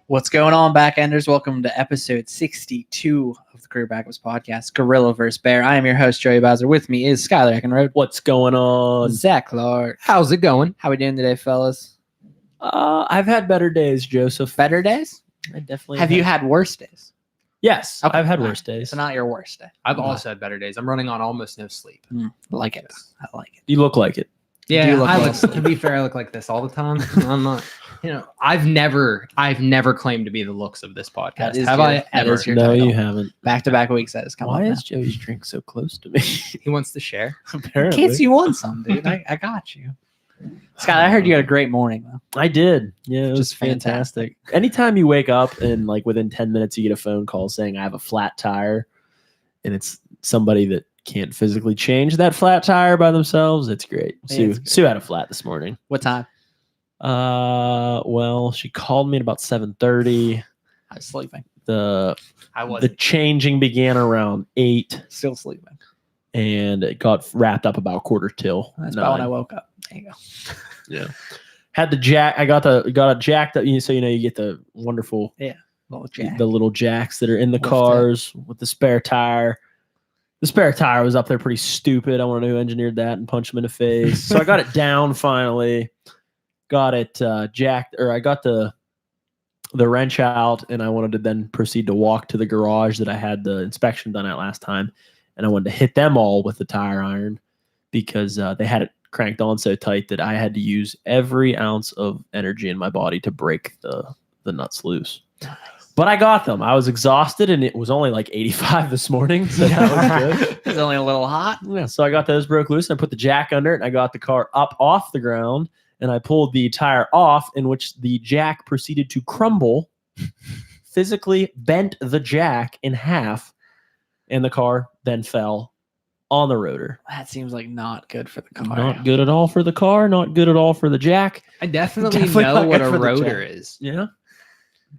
What's going on, backenders? Welcome to episode 62 of the Career Backups Podcast, Gorilla vs. Bear. I am your host, Joey Bowser. With me is Skylar Eckenrode. What's going on? Zach Clark. How's it going? How we doing today, fellas? I've had better days, Joseph. Better days? I definitely Have you had worse days? Yes, Okay. I've had All worse days. So not your worst day. I've also had better days. I'm running on almost no sleep. I like it. I like it. You look like it. Yeah, do look I like- to be fair, I look like this all the time. I'm not. I've never claimed to be the looks of this That podcast. is Have your- I that ever? is your No, title. you haven't. Back-to-back weeks that has come Why up is Joey's drink so close to me? He wants to share. now. In Apparently, case you want some, dude. I got you. Scott, I heard you had a great morning, though. I did. Yeah, it was Just fantastic. fantastic. Anytime you wake up and like within 10 minutes you get a phone call saying I have a flat tire, and it's somebody that can't physically change that flat tire by themselves, it's great. It's great. Sue had a flat this morning. What time? Well, she called me at about 7:30. I was sleeping. The I the wasn't. changing began around 8. Still sleeping. And it got wrapped up about quarter till That's 9. about when I woke up. There you go. Yeah, had the jack. I got it jacked up. So you get the wonderful Little jack. the little jacks that are in the Lift it. cars with the spare tire. The spare tire was up there pretty stupid. I want to know who engineered that and punch him in the face. So I got it down finally. Got it jacked, or I got the wrench out, and I wanted to then proceed to walk to the garage that I had the inspection done at last time, and I wanted to hit them all with the tire iron because they had it cranked on so tight that I had to use every ounce of energy in my body to break the nuts loose. But I got them. I was exhausted, and it was only like 85 this morning, so that was good. It's only a little hot. Yeah, so I got those broke loose, and I put the jack under it, and I got the car up off the ground, and I pulled the tire off, in which the jack proceeded to crumble, physically bent the jack in half, and the car then fell on the rotor. That seems like not good for the car. Not good at all for the car, not good at all for the jack. I definitely Definitely know not what good a for the rotor jack. is. Yeah.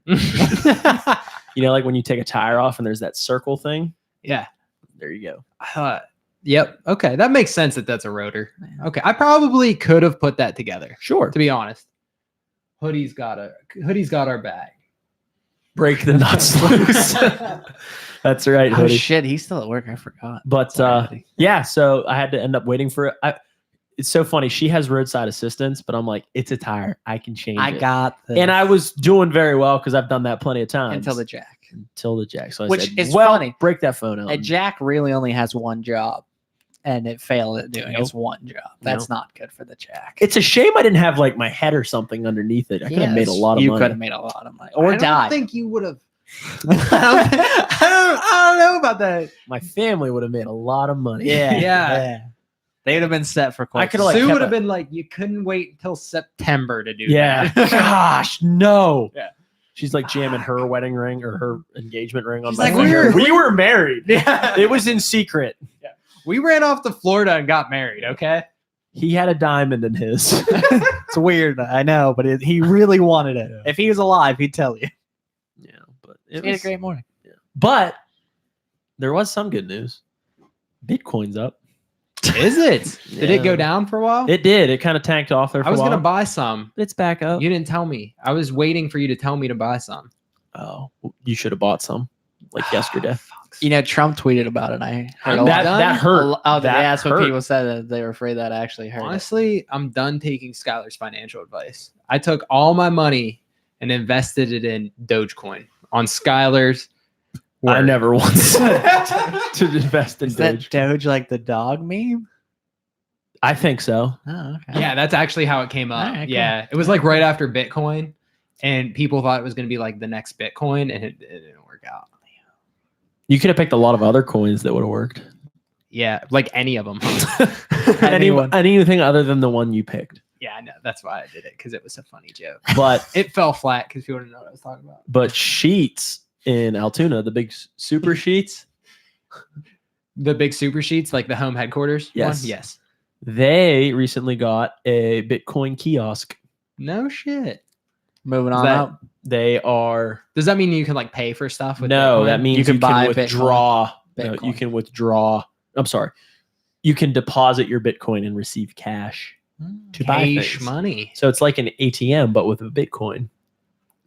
You know, like when you take a tire off and there's that circle thing? Yeah. There you go. Yep. Okay, that makes sense that that's a rotor. Okay, I probably could have put that together. Sure. To be honest, Hoodie's got our bag. Break the nuts loose. That's right, Oh Hoodie. shit, he's still at work. I forgot. But Sorry, Hoodie. yeah, so I had to end up waiting for it. It's so funny. She has roadside assistance, but I'm like, it's a tire. I can change I it. got the And I was doing very well because I've done that plenty of times. until the jack. Until the jack. So I Which said, is well, funny. break that phone out. A jack really only has one job, and it failed at doing its one job. That's not good for the jack. It's a shame I didn't have like my head or something underneath it. I could have made a lot of You money. could have made a lot of money, or I don't died. think you would have. I don't know about that. My family would have made a lot of money. Yeah. They would have been set for quite. I coulda, some like, Sue kept would have a- been like, you couldn't wait until September to do Yeah. that. Gosh, no. Yeah. She's like jamming her wedding ring or her engagement ring on She's my like, finger. "We're- We were married. Yeah. It was in secret. We ran off to Florida and got married, okay? He had a diamond in his. It's weird, I know, but he really wanted it. Yeah. If he was alive, he'd tell you. Yeah, but He it had a was, great morning. but there was some good news. Bitcoin's up. Is it? Did it go Yeah. down for a while? It did. It kind of tanked off there for I was a while. going to buy some. But it's back up. You didn't tell me. I was waiting for you to tell me to buy some. Oh, you should have bought some like yesterday. You know, Trump tweeted about it. I heard a That lot. that hurt. Oh, that that's what hurt. people said. That they were afraid that actually hurt. Honestly, I'm done taking Skylar's financial advice. I took all my money and invested it in Dogecoin on Skylar's. I word. never once said to invest in Is that Doge. Doge like the dog meme? I think so. Oh, okay. Yeah, that's actually how it came up. Alright, cool. Yeah, it was like right after Bitcoin, and people thought it was going to be like the next Bitcoin, and it didn't work out. You could have picked a lot of other coins that would have worked. Yeah, like any of them. Anyone. Anything other than the one you picked. Yeah, I know. That's why I did it, because it was a funny joke. But It fell flat because people didn't know what I was talking about. Sheets in Altoona, the big super sheets, The big super sheets, like the home headquarters. Yes. One? Yes. they recently got a Bitcoin kiosk. No shit. Moving Is on that- up. They are Does that mean you can like pay for stuff with no, Bitcoin? that means You can buy withdraw. No, Bitcoin. you can withdraw. I'm sorry. You can deposit your Bitcoin and receive cash to buy cash things. money. So it's like an ATM, but with a Bitcoin.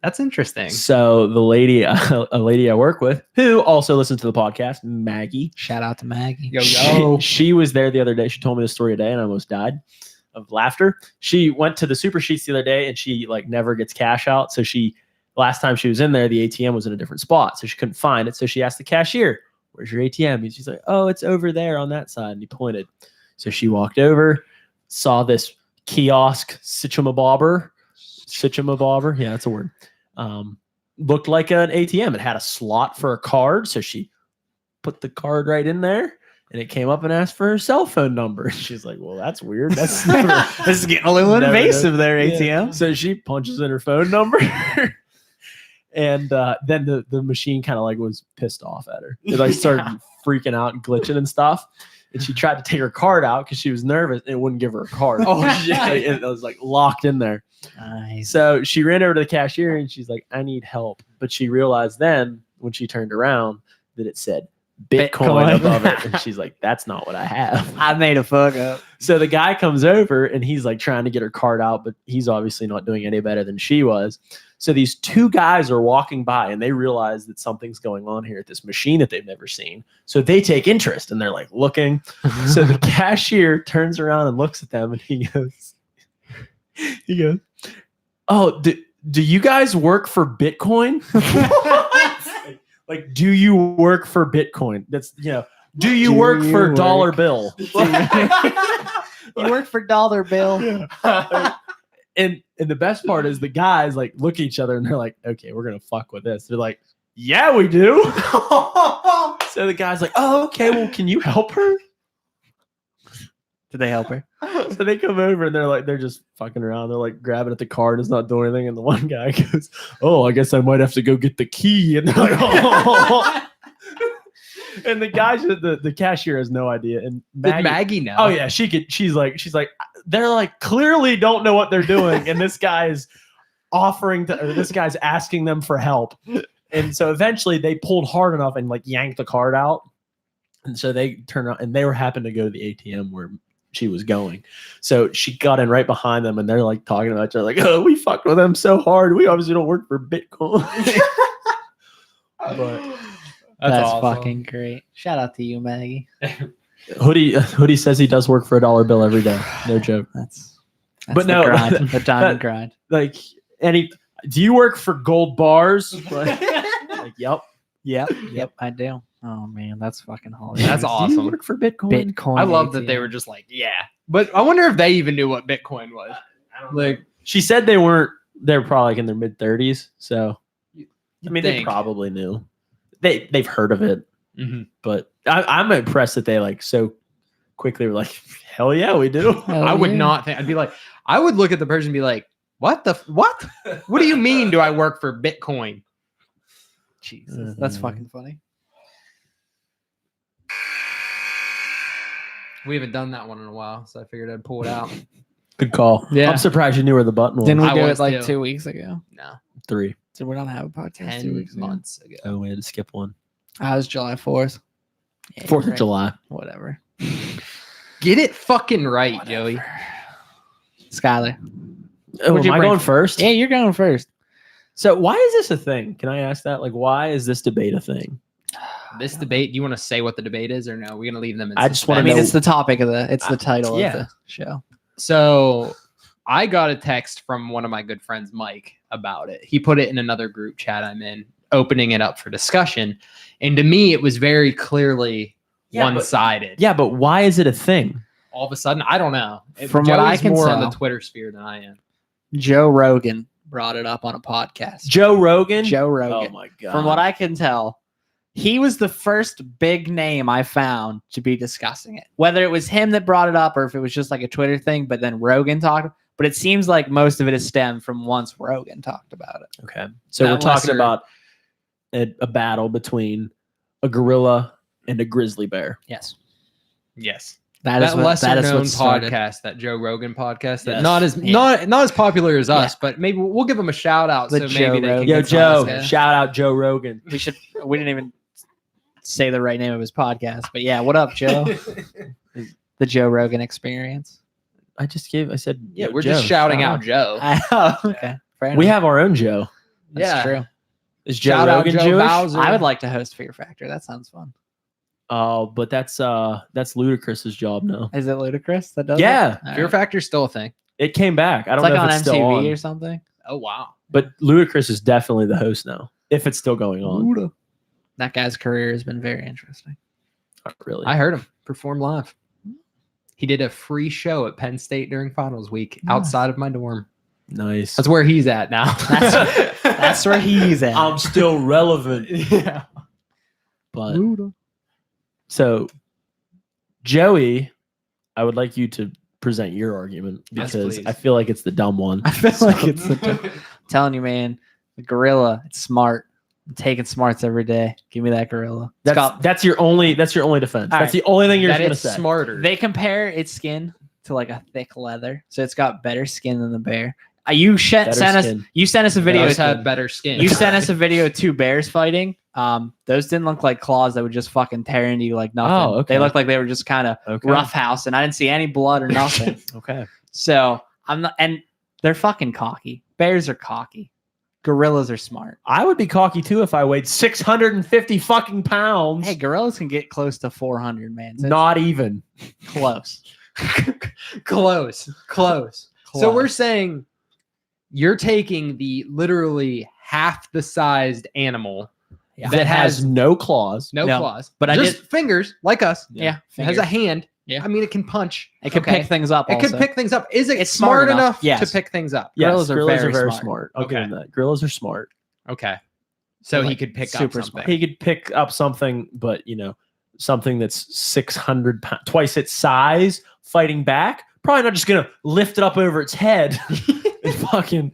That's interesting. So the lady, a lady I work with, who also listens to the podcast, Maggie. Shout out to Maggie. Yo, She was there the other day. She told me the story today, and I almost died of laughter. She went to the Super Sheets the other day, and she like never gets cash out. So last time she was in there, the ATM was in a different spot, so she couldn't find it. So she asked the cashier, "Where's your ATM?" And she's like, "Oh, it's over there on that side." And he pointed. So she walked over, saw this kiosk, Sitchamabobber. Yeah, that's a word. Looked like an ATM. It had a slot for a card, so she put the card right in there, and it came up and asked for her cell phone number. She's like, "Well, that's weird. That's This is getting a little Never invasive there, Yeah. ATM. So she punches in her phone number, and then the machine kind of like was pissed off at her. It like started freaking out and glitching and stuff. And she tried to take her card out because she was nervous and it wouldn't give her a card. Oh, shit. It was like locked in there. Nice. So she ran over to the cashier and she's like, "I need help." But she realized then when she turned around that it said Bitcoin Bitcoin. above it. And she's like, "That's not what I have." I made a fuck up. So the guy comes over and he's like trying to get her card out, but he's obviously not doing any better than she was. So these two guys are walking by and they realize that something's going on here at this machine that they've never seen. So they take interest and they're like looking. So the cashier turns around and looks at them and he goes, "Oh, do you guys work for Bitcoin?" Like, do you work for Bitcoin? That's, do you work for dollar bill? You work for Dollar Bill. And the best part is the guys like look at each other and they're like, "Okay, we're gonna fuck with this." They're like, "Yeah, we do." So the guy's like, "Oh, okay, well, can you help her?" Did they help her? So they come over and they're just fucking around. They're like grabbing at the card, it's not doing anything. And the one guy goes, "Oh, I guess I might have to go get the key." And they're like, "Oh." And the guy, the cashier has no idea. And Did Maggie know? oh yeah, she's like, they're like clearly don't know what they're doing, and this guy's asking them for help. And so eventually they pulled hard enough and like yanked the card out. And so they turned around and they happened to go to the ATM where she was going. So she got in right behind them and they're like talking about each other, like, "Oh, we fucked with them so hard. We obviously don't work for Bitcoin." But That's awesome. fucking great. Shout out to you, Maggie. Hoodie says he does work for $1 bill every day. No joke. That's But the no, grind, the diamond grind. Like, do you work for gold bars? Like, yep. Yep, I do. Oh man, that's fucking hilarious. That's Do you awesome. work for Bitcoin? Bitcoin. I love that they were just like, yeah. But I wonder if they even knew what Bitcoin was. Like, She said they were probably like in their mid 30s. So I mean, they think. probably knew. They've heard of it, Mhm. but I'm impressed that they like so quickly were like, "Hell yeah, we do." I would not think. I'd be like, I would look at the person and be like, "What the what? What do you mean? Do I work for Bitcoin?" Jesus, that's Mhm. fucking funny. We haven't done that one in a while, so I figured I'd pull it out. Good call. Yeah. I'm surprised you knew where the button was. Didn't we I do was it like too. 2 weeks ago? No, 3. Did we not have a podcast 2 10 weeks ago? months ago. Oh, we had to skip one. I was July 4th. Yeah, 4th of right. July. Whatever. Get it fucking right, Joey. Skylar. Oh, What'd you am I bring going for- first? Yeah, you're going first. So why is this a thing? Can I ask that? Like, why is this debate a thing? This debate. Do you want to say what the debate is, or no? We're gonna leave them in. I just wanna I mean, know- it's the topic of it's the title yeah. of the show. So I got a text from one of my good friends, Mike, about it. He put it in another group chat I'm in, opening it up for discussion. And to me, it was very clearly Yeah, but- one-sided. Yeah, but why is it a thing? All of a sudden, I don't know. From what I Joey's can more on the tell- Twitter sphere than I am. Joe Rogan brought it up on a podcast. Joe Rogan? Joe Oh Rogan. my god. From what I can tell, he was the first big name I found to be discussing it. Whether it was him that brought it up or if it was just like a Twitter thing, but then Rogan talked. But it seems like most of it is stemmed from once Rogan talked about it. Okay. So That we're talking lesser- about a battle between a gorilla and a grizzly bear. Yes. Yes. That is That what, lesser that is known what started. podcast, that Joe Rogan podcast, that Yes. not as Yeah. not as popular as us, but maybe we'll give them a shout out. The So Joe maybe they Rogan. can Yo, get some Joe, of us. shout out Joe Rogan. We didn't even say the right name of his podcast. But yeah, what up, Joe? The Joe Rogan Experience. I said, Yeah, yo, we're Joe, just shouting shout out Joe. Oh, okay. Fair We enough. have our own Joe. That's true. Is Joe Shout out Rogan Joe Jewish? Bowser. I would like to host Fear Factor. That sounds fun. Oh, but that's Ludacris's job now. Is it ludicrous that does Yeah. it? All Fear right. Factor's still a thing. It came back. I It's don't like know on if it's still MTV on. or something. Oh wow. But Ludacris is definitely the host now, if it's still going on. That guy's career has been very interesting. Not really. I heard him perform live. He did a free show at Penn State during finals week Nice. outside of my dorm. nice. That's where he's at now. That's where he's at. I'm still relevant. yeah. But so, Joey, I would like you to present your argument Yes, because please. I feel like it's the dumb one. I feel like it's I'm telling you, man. The gorilla, it's smart. I'm taking smarts every day. Give me that gorilla. It's got- That's your only defense. All That's right. the only thing you're That going to is say. smarter. they compare its skin to like a thick leather, so it's got better skin than the bear. You sent Better us. skin. You sent us a video. Those have better skin. You sent us a video of two bears fighting. Those didn't look like claws that would just fucking tear into you like nothing. Oh, okay. They looked like they were just kind of Okay. roughhouse, and I didn't see any blood or nothing. Okay. So I'm not, and they're fucking cocky. Bears are cocky. Gorillas are smart. I would be cocky too if I weighed 650 fucking pounds. Hey, gorillas can get close to 400, man. So it's Not even. close. Close. Close. So we're saying you're taking the literally half the sized animal Yeah. that has no claws. no, No, claws, but I just did- fingers like us. yeah. It has a hand. Yeah. I mean, it can punch. It can Okay. pick things up. It also. could pick things up. Is it It's smart smart enough. enough Yes. to pick things up? Yes, Gorillas are very very smart. smart. I'll give Okay. him that. Gorillas are smart. Okay. So he Like, could pick super up smart. something. He could pick up something, but something that's 600 pounds, twice its size, fighting back. Probably not just gonna lift it up over its head and fucking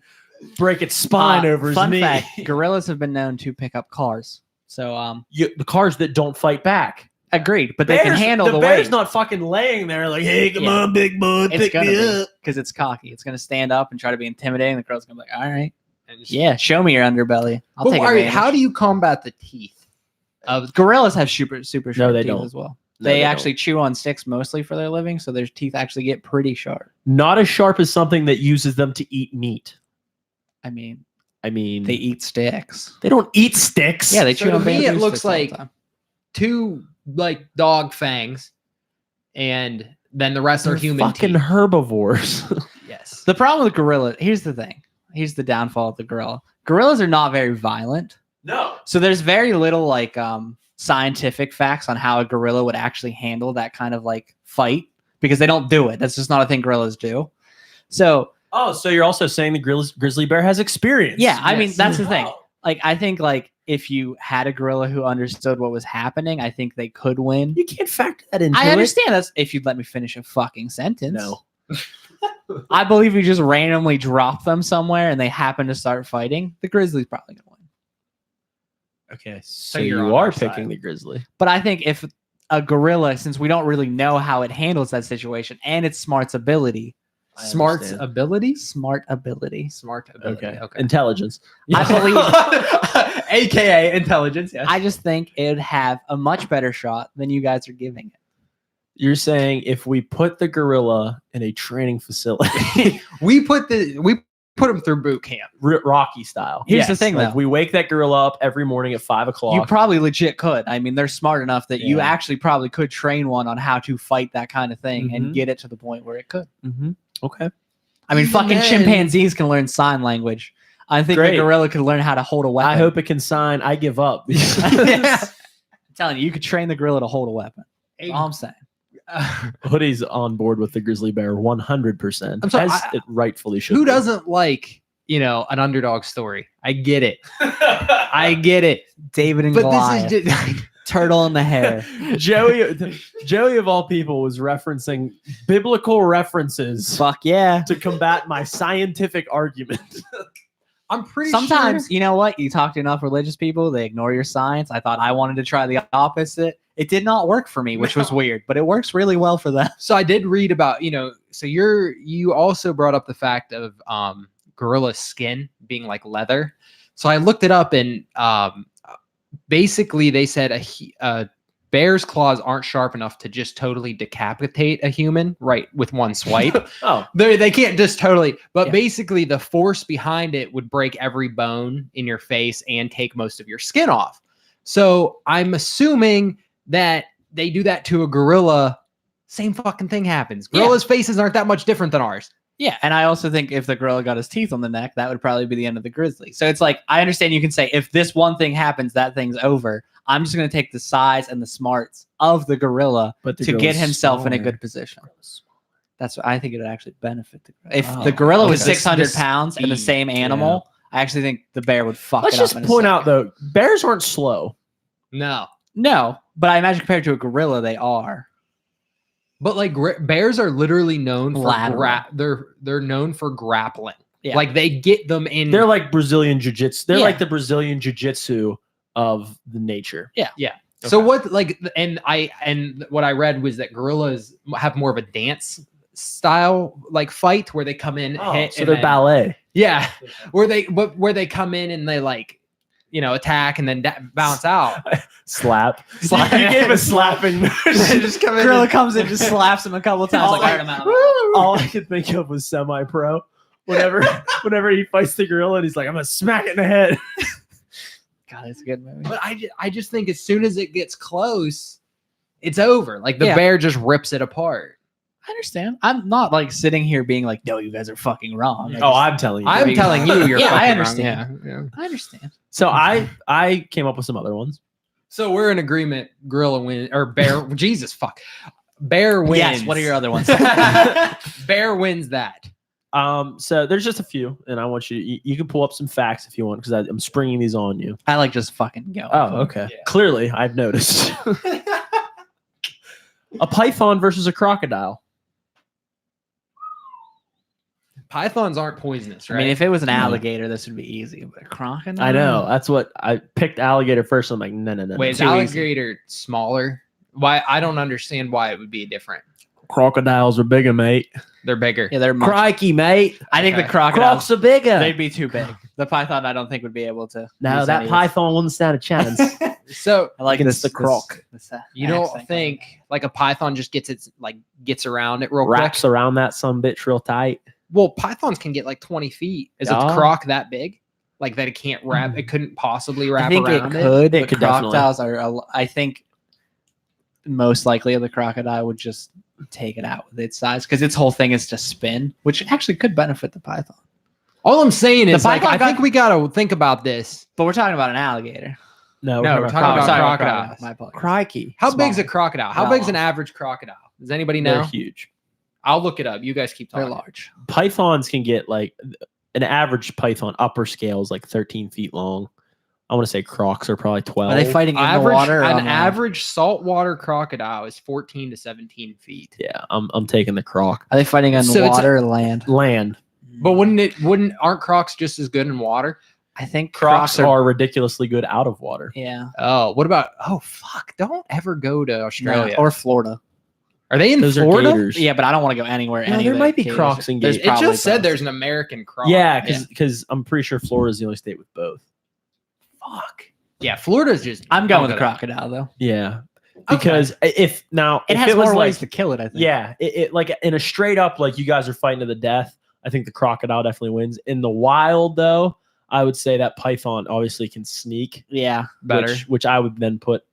break its spine over his fun knee. fact: gorillas have been known to pick up cars. So The cars that don't fight back. agreed, but they can handle the bear's weight. not fucking laying there like, hey, come Yeah. on, big bud, It's pick gonna me be up. because it's cocky. It's gonna stand up and try to be intimidating. The girl's gonna be like, "All right, And just- yeah, show me your underbelly. I'll But take all right, advantage." how do you combat the teeth? Gorillas have super sharp they teeth don't. as well. No, they they actually chew on sticks mostly for their living, so their teeth actually get pretty sharp. Not as sharp as something that uses them to eat meat. I mean, I mean, they eat sticks. they don't eat sticks. Yeah, they So chew to on me, bamboo it looks sticks all the like- time. Two like dog fangs, and then the rest They're are human fucking teeth. herbivores. Yes. The problem with gorillas. Here's the thing. Here's the downfall of the gorilla. Gorillas are not very violent. No. So there's very little like scientific facts on how a gorilla would actually handle that kind of like fight because they don't do it. That's just not a thing gorillas do. So Oh, so you're also saying the grizzly bear has experience? yeah, I mean Yes. that's the thing. Oh. Like I think like if you had a gorilla who understood what was happening, I think they could win. You can't factor that into I it. understand that's if you'd let me finish a fucking sentence. No. I believe you just randomly drop them somewhere and they happen to start fighting. The grizzly's probably gonna win. Okay, so you're on you are our picking side. the grizzly. But I think if a gorilla, since we don't really know how it handles that situation and its smart's ability, Smart's understand. abilities. smart ability, Smart ability. Okay. Okay. Intelligence. I believe- AKA intelligence. Yes. I just think it would have a much better shot than you guys are giving it. You're saying if we put the gorilla in a training facility, we put him through boot camp. Rocky style. Here's the thing, like though. we wake that gorilla up every morning at 5 o'clock. You probably legit could. I mean, they're smart enough that you Yeah. actually probably could train one on how to fight that kind of thing Mhm. and get it to the point where it could. Mhm. Okay. I mean, Even fucking then- chimpanzees can learn sign language. I think Great. the gorilla could learn how to hold a weapon. I hope it can sign. I give up. I'm telling you, you could train the gorilla to hold a weapon. That's all I'm saying. Hoodie's on board with the grizzly bear 100%. I'm sorry, as I- it rightfully should. Who be. doesn't like an underdog story? I get it. I get it. David and But Goliath, this is just turtle in the hair. Joey of all people was referencing biblical references Fuck yeah. to combat my scientific argument. I'm pretty Sometimes, sure. you know what? You talk to enough religious people, they ignore your science. I thought I wanted to try the opposite. It did not work for me, which was weird, but it works really well for them. So I did read about, so you also brought up the fact of gorilla skin being like leather. So I looked it up and basically they said a bear's claws aren't sharp enough to just totally decapitate a human right with one swipe. Oh, They can't just totally, but Yeah. basically the force behind it would break every bone in your face and take most of your skin off. So I'm assuming that they do that to a gorilla. Same fucking thing happens. Yeah. Gorillas' faces aren't that much different than ours. Yeah, and I also think if the gorilla got his teeth on the neck, that would probably be the end of the grizzly. So it's like, I understand you can say if this one thing happens, that thing's over. I'm just going to take the size and the smarts of the gorilla but the to get gorilla's himself in a smaller. good position. That's what I think it would actually benefit the gorilla. If Oh, the gorilla was okay. 600 This pounds and the speed, same animal, I actually think the bear would fuck Let's it up. just in a point second. out though, bears aren't slow. No. No, but I imagine compared to a gorilla, they are. But like bears are literally known for Lateral. they're known for grappling. Yeah. Like they get them in. They're like Brazilian jiu-jitsu. They're Yeah. like the Brazilian jiu-jitsu of the nature. So Okay. what like and what I read was that gorillas have more of a dance style like fight where they come in hit so and they're then- ballet. Yeah, where they come in and they like attack and then bounce out. Slap. Slap. You gave a slapping. They just come in. Gorilla and- comes in, just slaps him a couple times. Like, all right, I'm out. All I could think of was semi-pro. Whenever he fights the gorilla, and he's like, "I'm gonna smack it in the head." God, it's a good movie. But I just think as soon as it gets close, it's over. Like the Yeah. bear just rips it apart. I understand. I'm not like sitting here being like, no, you guys are fucking wrong. Oh, I'm telling you. I'm telling you, you're Yeah, I fucking understand. wrong. Yeah. I understand. So I came up with some other ones. So we're in agreement. Gorilla win or bear. Jesus fuck. Bear wins. Yes. What are your other ones? Bear wins that. So there's just a few, and I want you can pull up some facts if you want, because I'm springing these on you. I like just fucking going. Oh, okay. Yeah. Clearly, I've noticed. A python versus a crocodile. Pythons aren't poisonous, I right? mean, if it was an No. alligator, this would be easy. But a crocodile? I know. That's what I picked. Alligator first. I'm like, no. Wait, is too easy. alligator smaller? Why? I don't understand why it would be different. Crocodiles are bigger, mate. They're bigger. Yeah, they're much. Crikey, mate. I think the Okay. crocodiles, Crocs are bigger. they'd be too big. The python, I don't think would be able to. No, use that any of python wouldn't stand a chance. So I like Against the croc. you don't accent. think like a python just gets around it real Wraps quick? around that some bitch real tight. Well, pythons can get like 20 feet. Is a Yeah. croc that big? Like that it can't wrap? It couldn't possibly wrap I think it around could. It But could definitely. crocodiles are. I think most likely the crocodile would just take it out with its size because its whole thing is to spin, which actually could benefit the python. All I'm saying is, like, python I think we gotta think about this. But we're talking about an alligator. No, No, we're talking about sorry, crocodiles. My apologies. crikey. How big's a Smaller. crocodile? How Not big's an long. average crocodile? Does anybody They're know? huge. I'll look it up. You guys keep They're talking. large. Pythons can get like an average python upper scale is like 13 feet long. I want to say crocs are probably 12. Are they fighting in the Average, water? or an on land? average saltwater crocodile is 14 to 17 feet. Yeah, I'm taking the croc. Are they fighting on So it's water or land? Land. But aren't crocs just as good in water? I think Crocs are ridiculously good out of water. Yeah. Oh, what about fuck, don't ever go to Australia. Or Florida. Are they in Those Florida? are gators. Yeah, but I don't want to go anywhere. No, any there of might the be gators. crocs and There's gators. It probably just said both. there's an American croc. Yeah, because I'm pretty sure Florida's the only state with both. Fuck. Yeah, Florida's just. I'm going with the the crocodile though. Yeah, because if It if has was more ways like, to kill it. I think. yeah, it like in a straight up like you guys are fighting to the death, I think the crocodile definitely wins. In the wild though, I would say that python obviously can sneak Yeah. better. which I would then put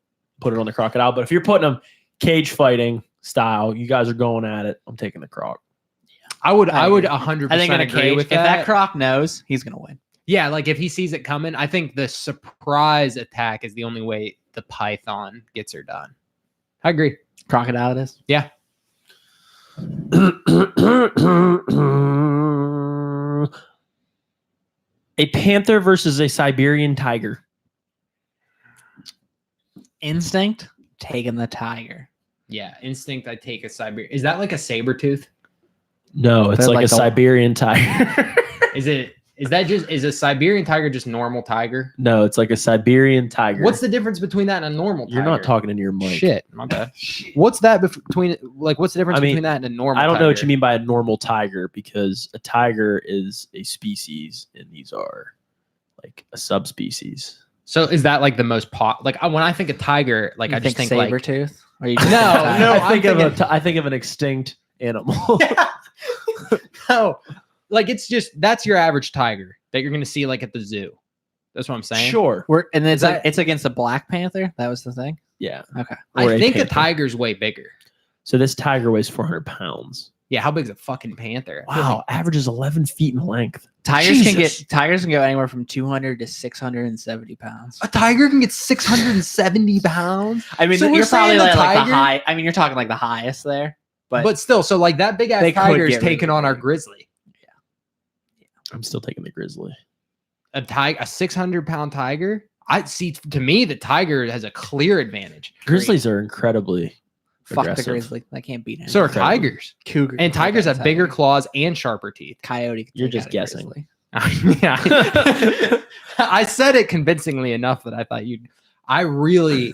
it on the crocodile. But if you're putting them cage fighting style, you guys are going at it. I'm taking the croc. I would I 100% I think in a agree cage, with if that. that croc knows, he's gonna win. Yeah, like if he sees it coming, I think the surprise attack is the only way the python gets her done. I agree. Crocodile it is. Yeah. A panther versus a Siberian tiger. Instinct taking the tiger. Yeah, instinct. I take a Siberian. Is that like a saber tooth? No, it's They're like like a the- Siberian tiger. Is a Siberian tiger just normal tiger? No, it's like a Siberian tiger. What's the difference between that and a normal tiger? You're not talking into your mic. Shit, my bad. What's that between? Like, what's the difference I mean, between that and a normal? I don't know what tiger? you mean by a normal tiger because a tiger is a species and these are like a subspecies. So is that like the most when I think of tiger, like You I just think saber like tooth? Or you No, just think tiger? no. I think of an extinct animal. no, like that's your average tiger that you're gonna see like at the zoo. That's what I'm saying. Sure. And Is that- it's against a black panther. That was the thing. Yeah. Okay. I Or a think a panther. tiger's way bigger. So this tiger weighs 400 pounds. Yeah, how big is a fucking panther? I feel Wow. like Averages 11 feet in length. Tigers Jesus. can go anywhere from 200 to 670 pounds. a tiger can get 670 pounds. I mean, So we're you're probably saying a like the tiger- high. I mean, you're talking like the highest there, But still, so like that big ass They could tiger is get really taking on our big. grizzly. I'm still taking the grizzly. A 600-pound tiger. I see. To me, the tiger has a clear advantage. Grizzlies are incredibly fuck aggressive. the grizzly. That can't beat him. So are Incredible. tigers. cougar And can take tigers out a have bigger tiger. claws and sharper teeth. Coyote. can You're take just out a guessing. grizzly. Yeah. I said it convincingly enough that I thought you'd. I really.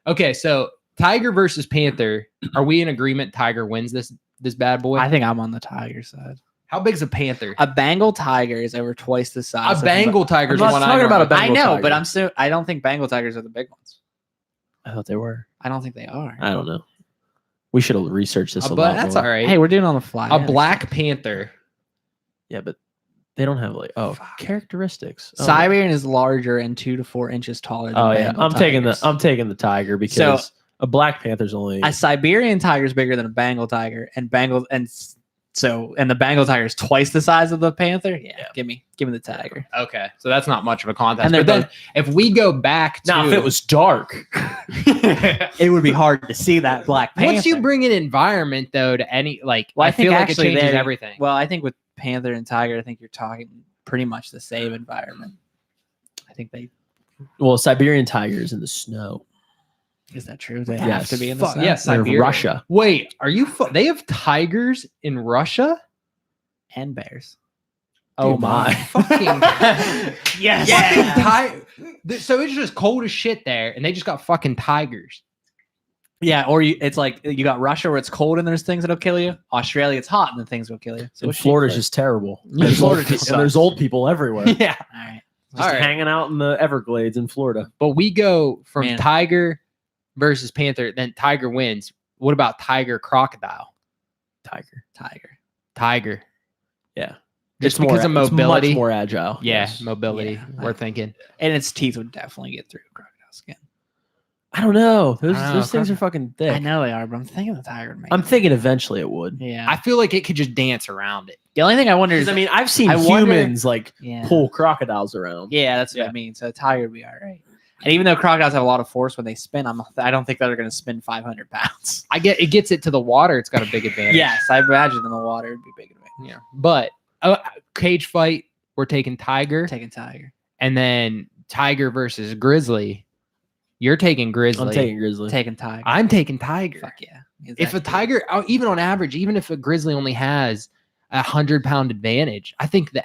Okay, so tiger versus panther. Are we in agreement? Tiger wins this bad boy. I think I'm on the tiger side. How big's a panther? A Bengal tiger is over twice the size. A of Bengal tiger is I'm not one talking about a I Bengal know, tiger. but I don't think Bengal tigers are the big ones. I thought they were. I don't think they are. I don't know. We should have researched this a But lot that's more. all right. Hey, we're doing it on the fly. A black panther. Yeah, but they don't have Fuck. characteristics. Oh, Siberian is larger and 2 to 4 inches taller than Oh yeah, Bengal I'm tigers. taking the tiger because a black panther's only. A Siberian tiger is bigger than a Bengal tiger, and the Bengal tiger is twice the size of the panther. Yeah, give me the tiger. Okay, so that's not much of a contest. And they're But then, if we go back to now, if it was dark, It would be hard to see that black panther. once you bring an environment though to any like, Well, I feel like it actually changes they- everything. Well, I think with panther and tiger, I think you're talking pretty much the same environment. I think they well, Siberian tigers in the snow. is that true? They Yes. have to be in the Fuck, snow? yes, They're Siberia. Russia. Wait, are you? They have tigers in Russia? and bears. Oh Dude, my! Fucking Yes. So it's just cold as shit there, and they just got fucking tigers. Yeah, or it's like you got Russia where it's cold and there's things that'll kill you. Australia, it's hot and then things will kill you. So And which do you Florida's prefer? just terrible. Yeah, There's Florida old, just and there's sucks. old people everywhere. Yeah, all right. Just All right. hanging out in the Everglades in Florida. but we go from Man. tiger versus panther, then tiger wins. What about tiger crocodile? Tiger. Tiger. Yeah. Just It's because of it's mobility. much more agile. Yeah, Yes. mobility. Yeah. We're thinking. And its teeth would definitely get through crocodile skin. I don't know. Those, I don't know. those things are fucking thick. I know they are, but I'm thinking the tiger would make I'm it. thinking eventually it would. Yeah. I feel like it could just dance around it. the only thing I wonder is, Because I mean, I've seen I wonder- humans like yeah. pull crocodiles around. Yeah, that's what Yeah. I mean. So a tiger would be all right. And even though crocodiles have a lot of force when they spin, I don't think they're going to spin 500 pounds. It gets it to the water. It's got a big advantage. Yes, I imagine in the water it'd be big advantage. Yeah. But cage fight, we're taking tiger, Taking tiger. and then tiger versus grizzly. You're taking grizzly. I'm taking grizzly. Taking tiger. I'm taking tiger. Fuck yeah. If a tiger, even on average, even if a grizzly only has 100-pound advantage, I think the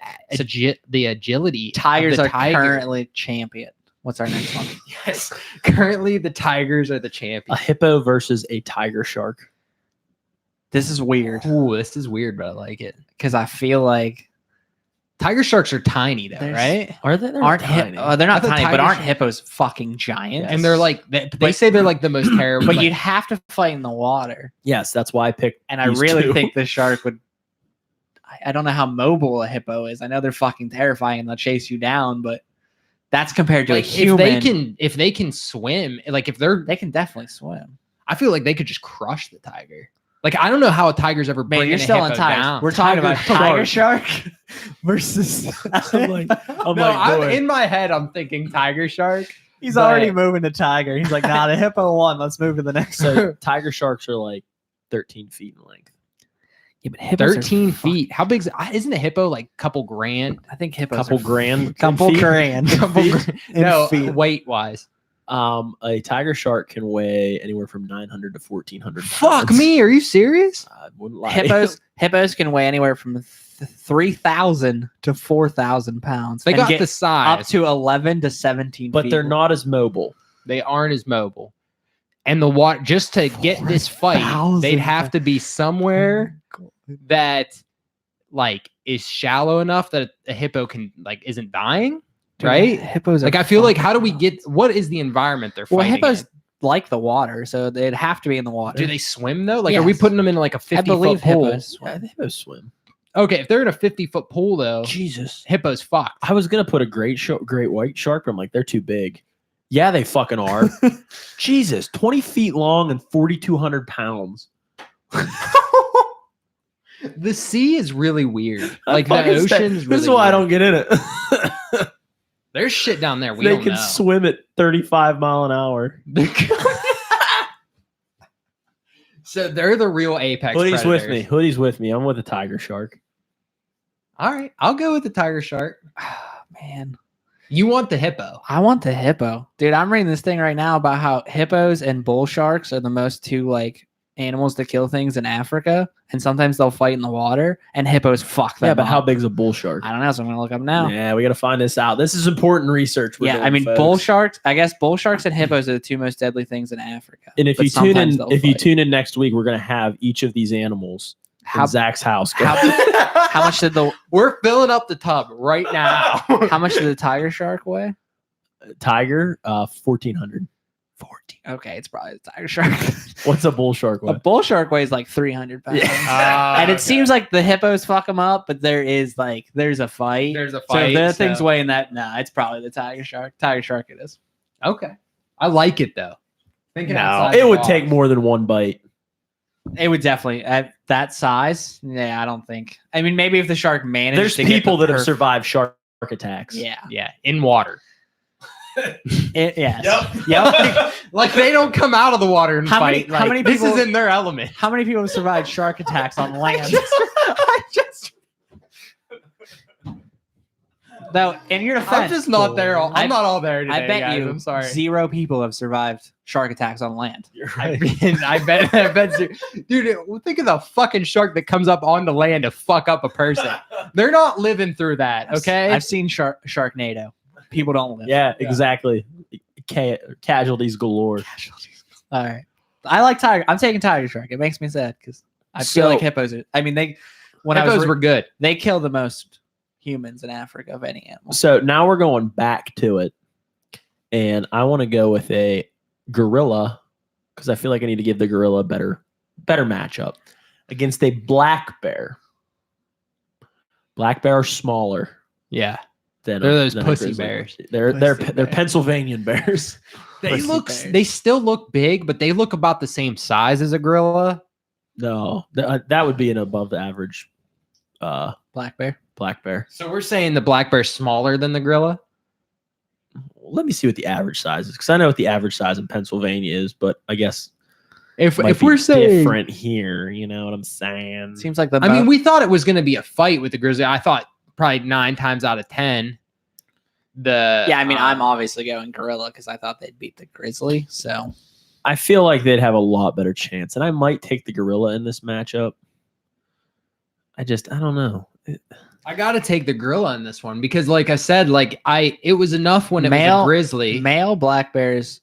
agility. of Tigers the are tiger- currently champion. What's our next one? Yes. Currently, the tigers are the A champion. hippo versus a tiger shark. This is weird Ooh, this is weird, but I like it. because I feel like Tiger sharks are tiny, though, there's- right? Are they? They're aren't tiny. they're I not thought tiny, but tigers- aren't hippos fucking giant? And they're like they say they're like the most terrible. But like, you'd have to fight in the water, Yes, that's why I picked. and I these really two. think the shark would. I don't know how mobile a hippo is. I know they're fucking terrifying and they'll chase you down, but that's compared to like, a human. if they can swim, like if they're, They can definitely swim. I feel like they could just crush the tiger. Like I don't know how a tiger's ever Man, bringing you're a still on hippo tigers. down. We're talking about tiger shark versus. I'm like, no, boy. in my head, I'm thinking tiger shark. He's but- already moving to tiger. He's like, nah, the hippo won. Let's move to the next one. So tiger sharks are like 13 feet in length. Yeah, but hippos 13 feet. How big isn't a hippo? Like couple grand? I think hippos Couple are grand. couple feet. grand. Couple feet? grand. In No, feet. weight wise. A tiger shark can weigh anywhere from 900 to 1400. Fuck pounds. me. Are you serious? I wouldn't lie. to you. Hippos can weigh anywhere from 3,000 to 4,000 pounds. They and got get the size, up to 11 to 17. but feet. they're not as mobile. they aren't as mobile. And the water, just to get this fight, 4,000 they'd have to be somewhere that like is shallow enough that a hippo can like isn't dying. Dude, right? Hippos are Like I feel like how do we fucking get? What is the environment they're Well, fighting? hippos in? like the water, so they'd have to be in the water. Do they swim though? Like, are we Yes. putting them in like a 50 I believe foot pool? hippos Yeah, swim. they both swim. Okay, if they're in a 50-foot pool though, Jesus. hippos fucked. I was gonna put a great white shark, but I'm like, they're too big. Yeah, they fucking are. Jesus, 20 feet long and 4,200 pounds. The sea is really weird. Like the Fucking ocean's really This is why I don't weird. get in it. There's shit down there. We They don't can know. swim at 35 mile an hour. So they're the real apex Hoodie's predators. with me. Hoodie's with me. I'm with a tiger shark. All right, I'll go with the tiger shark. Man, You want the hippo? I want the hippo, dude. I'm reading this thing right now about how hippos and bull sharks are the most two like animals to kill things in Africa, and sometimes they'll fight in the water, and hippos fuck them. Yeah, but how up. big's a bull shark? I don't know, so I'm gonna look up now. Yeah, we got to find this out. This is important research. we're Yeah, doing, I mean, folks. bull sharks. I guess bull sharks and hippos are the two most deadly things in Africa. And if But you tune sometimes in, they'll if you fight. tune in next week, we're gonna have each of these animals How- in Zach's house. how much did the We're filling up the tub right now. how much did the tiger shark weigh? Tiger? 1,400. 14. Okay, it's probably the tiger shark. What's a bull shark A weigh? bull shark weighs like 300 pounds. Yeah. And it seems like the hippos fuck them up, but there's a fight. There's a So fight. if that thing's so- weighing that, nah, it's probably the tiger shark. Tiger shark it is. Okay, I like it though. Thinking No, outside it the would box. take more than one bite. It would definitely at that size. Yeah, I don't think. I mean, maybe if the shark managed There's to get people the that have perf- survived shark attacks. Yeah. Yeah, in water. Yes. Yep. Like they don't come out of the water and How many- fight. how Like, many this people- is in their element. How many people have survived shark attacks on land? I just Though, in your defense, I'm just not there. I'm I- not all there today. I bet guys. you I'm sorry. 0 people have survived shark attacks on land. You're I right. bet, I bet, dude. Think of the fucking shark that comes up on the land to fuck up a person. They're not living through that. Okay. I've seen Sharknado. People don't live. Yeah, exactly. Casualties galore. All right. I like tiger. I'm taking tiger shark. It makes me sad because I feel like So- hippos are. I mean, when I Hippos was were good. they kill the most humans in Africa of any animal. So now we're going back to it, and I want to go with a gorilla because I feel like I need to give the gorilla a better matchup against a black bear. Black bear are smaller Yeah. than They're those than pussy grizzly. bears. They're Pussy they're bears. Pennsylvanian bears. They Pussy look. bears. They still look big, but they look about the same size as a gorilla. No, that would be an above average Black bear. black bear. So we're saying the black bear's smaller than the gorilla. Let me see what the average size is because I know what the average size in Pennsylvania is, but I guess If might be we're saying, different here, you know what I'm saying? Seems like the. I mean, we thought it was going to be a fight with the grizzly. I thought probably 9 times out of 10. yeah. I mean, I'm obviously going gorilla because I thought they'd beat the grizzly. So I feel like they'd have a lot better chance, and I might take the gorilla in this matchup. I don't know. I got to take the gorilla in this one because, like I said, it was enough when it was Male- a grizzly. male black bears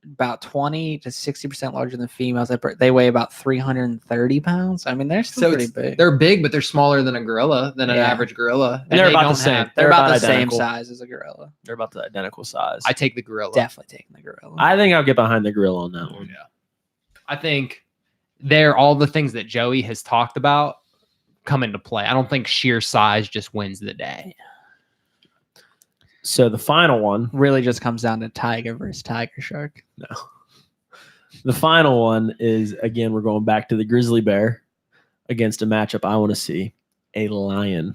about 20 to 60% larger than females. They weigh about 330 pounds. I mean, they're still So pretty it's- big. they're big, but they're smaller than a gorilla, than an Yeah. average gorilla. And they're they about the don't same. have- They're about the identical. same size as a gorilla. They're about the identical size. I take the gorilla. Definitely taking the gorilla. I think I'll get behind the gorilla on that one. Yeah. I think they're all the things that Joey has talked about come into play. I don't think sheer size just wins the day. So the final one, really just comes down to tiger versus tiger shark. the final one is again we're going back to the grizzly bear against a matchup I want to see: a lion.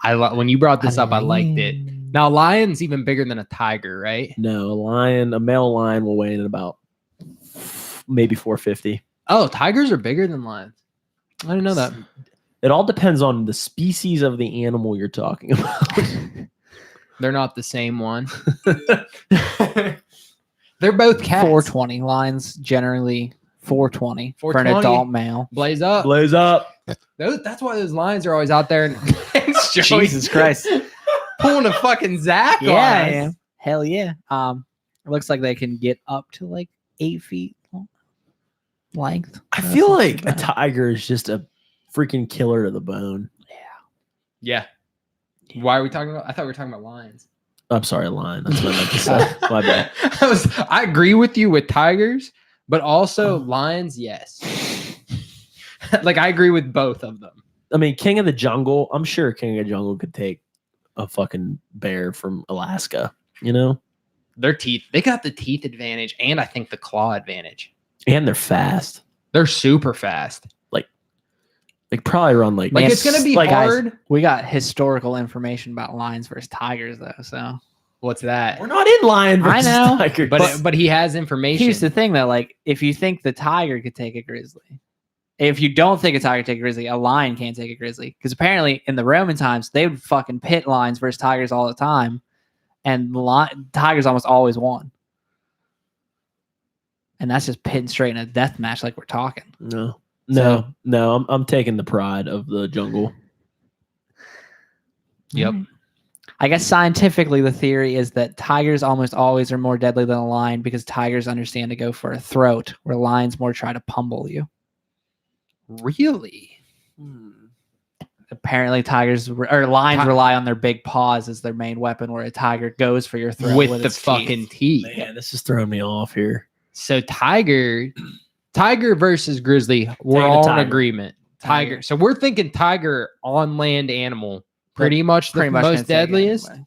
When you brought this up, I liked it. Now, a lion's even bigger than a tiger, right? No, a male lion will weigh in at about maybe 450. Oh, tigers are bigger than lions. I didn't know that. It all depends on the species of the animal you're talking about. They're not the same one. They're both cats. 420 lines generally 420 for an 420. adult male. Blaze up. Blaze up. That's why those lions are always out there. And Thanks, Joey. Jesus Christ. Pulling a fucking Zach Yeah, on I us. am. Hell yeah. It looks like they can get up to like 8 feet length. I That's feel not like too a bad. tiger is just a freaking killer to the bone. Yeah. Why are we talking about? I thought we were talking about lions. I'm sorry, lion. That's what I meant to say. My bad. I agree with you with tigers, but also lions. Yes. Like I agree with both of them. I mean, King of the Jungle. I'm sure King of the Jungle could take a fucking bear from Alaska. You know, Their teeth. They got the teeth advantage, and I think the claw advantage. and they're fast. They're super fast. They probably run like. Like Man, it's gonna be like, guys, hard. We got historical information about lions versus tigers, though. So What's that? We're not in lion I versus know, tiger. But he has information. here's the thing, though. Like, if you think the tiger could take a grizzly, if you don't think a tiger could take a grizzly, a lion can't take a grizzly. Because apparently, in the Roman times, they would fucking pit lions versus tigers all the time, and tigers almost always won. And that's just pitting straight in a death match, like we're talking. No. I'm taking the pride of the jungle. Yep. I guess scientifically, the theory is that tigers almost always are more deadly than a lion because tigers understand to go for a throat, where lions more try to pummel you. Really? Apparently, lions rely on their big paws as their main weapon, where a tiger goes for your throat With the its fucking teeth. teeth. Man, this is throwing me off here. So tiger versus grizzly, we're Taking the all in tiger. agreement. Tiger. So we're thinking tiger on land animal, pretty much the Pretty much most gonna take it deadliest. anyway.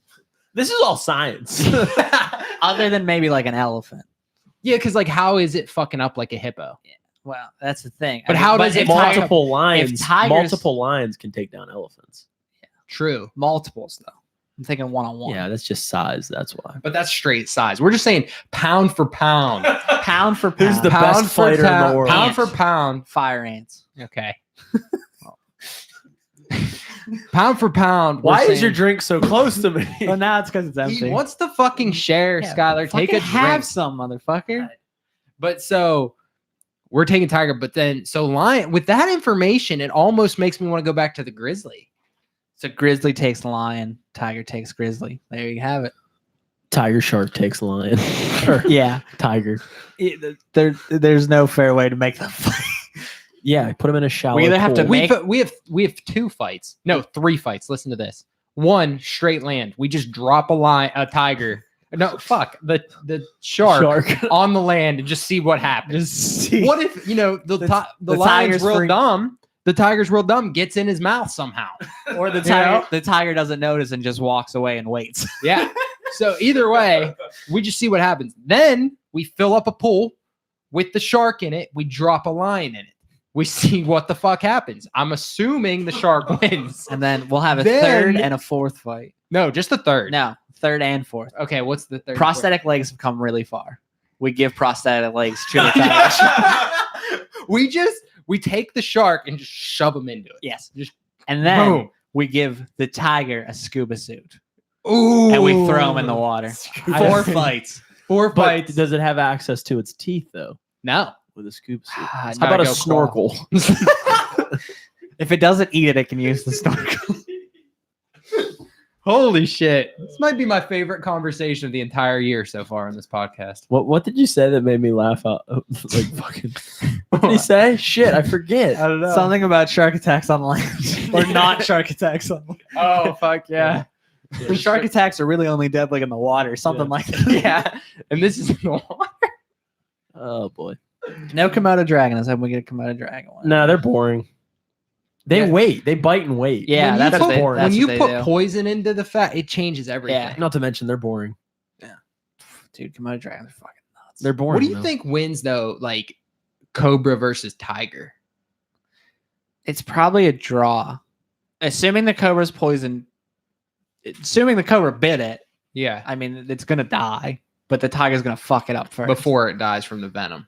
This is all science. Other than maybe like an elephant. Yeah, because like how is it fucking up like a hippo? Well, that's the thing. But how does if it tiger- multiple lions? tigers- Multiple lions can take down elephants. True. multiples though? I'm thinking one-on-one. Yeah, that's just size. That's why. But that's straight size. We're just saying pound for pound. Pound for Who's pound. the Pound best for fighter in the pound- world? Pound for pound. fire ants? Okay. Pound for pound. we're Why is saying- your drink so close to me? Well, now it's because it's He empty. wants to fucking share, Yeah, Skylar. Take a Fucking have drink. some, motherfucker. But so we're taking tiger, but then so lion with that information, it almost makes me want to go back to the grizzly. So grizzly takes lion, tiger takes grizzly. There you have it. Tiger shark takes lion. Or Yeah. tiger. There's no fair way to make them fight. Yeah, put him in a shower. We either have to pool. make- We have 2 fights. No, 3 fights. Listen to this. 1 straight land. We just drop a tiger. No, fuck the shark on the land and just see what happens. Just see. What if the the lion's tiger's real freak- dumb? The tiger's real dumb gets in his mouth somehow. Or the You tiger, know? the tiger doesn't notice and just walks away and waits. Yeah. So either way, we just see what happens. Then we fill up a pool with the shark in it. We drop a lion in it. We see what the fuck happens. I'm assuming the shark wins. And then we'll have a Then- third and a fourth fight. No, just the third. No, third and fourth. Okay, what's the third? Prosthetic legs have come really far. We give prosthetic legs to the tiger. we take the shark and just shove him into it. Yes. Just And then boom. we give the tiger a scuba suit. Ooh. And we throw him in the water. I- 4 fights. 4 But fights. does it have access to its teeth though? No. With a scuba suit. Ah, It's How gotta about a go snorkel? If it doesn't eat it, it can use the snorkel. Holy shit. This might be my favorite conversation of the entire year so far in this podcast. What did you say that made me laugh out? Like fucking. What did he say? Shit, I forget. don't know. Something about shark attacks on land. Or not shark attacks on land. Oh, fuck yeah. The shark attacks are really only deadly in the water. Something Yeah. like that. Yeah. And this is in the water. Oh boy. No Komodo dragon. Let's hope we get a Komodo dragon one. No, they're boring. They Yeah. wait. They bite and wait. Yeah, When you that's put- what they, boring. that's when what you they put do. poison into the fat, it changes everything. Yeah. Not to mention they're boring. Dude, Komodo dragons are fucking nuts. They're boring. What do you though. think wins though? Like cobra versus tiger? It's probably a draw. Assuming the cobra's poison, assuming the cobra bit it, Yeah. I mean, it's going to die, but the tiger's going to fuck it up first. Before it dies from the venom.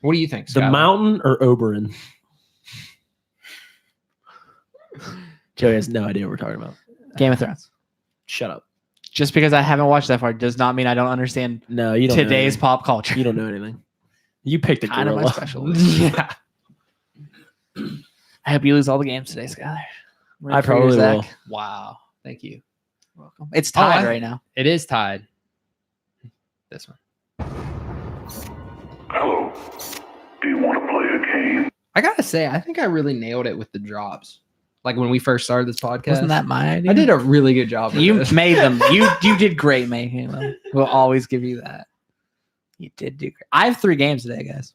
What do you think? The Skylar? mountain or Oberyn? Joey has no idea what we're talking about. Game of Thrones. Shut up. Just because I haven't watched that far does not mean I don't understand No, you don't. know today's anything. pop culture. You don't know anything. You picked a Kind of my gorilla. specialty. Yeah. I hope you lose all the games today, Skyler. I'm I rooting for you, probably Zach. will. Wow. Thank you. Welcome. It's tied I- right now. It is tied. This one. Hello. Do you want to play a game? I gotta say, I think I really nailed it with the drops. Like when we first started this podcast. Wasn't that my idea? I did a really good job. With You this. made them. You did great making them. We'll always give you that. You did do great. I have 3 games today, guys.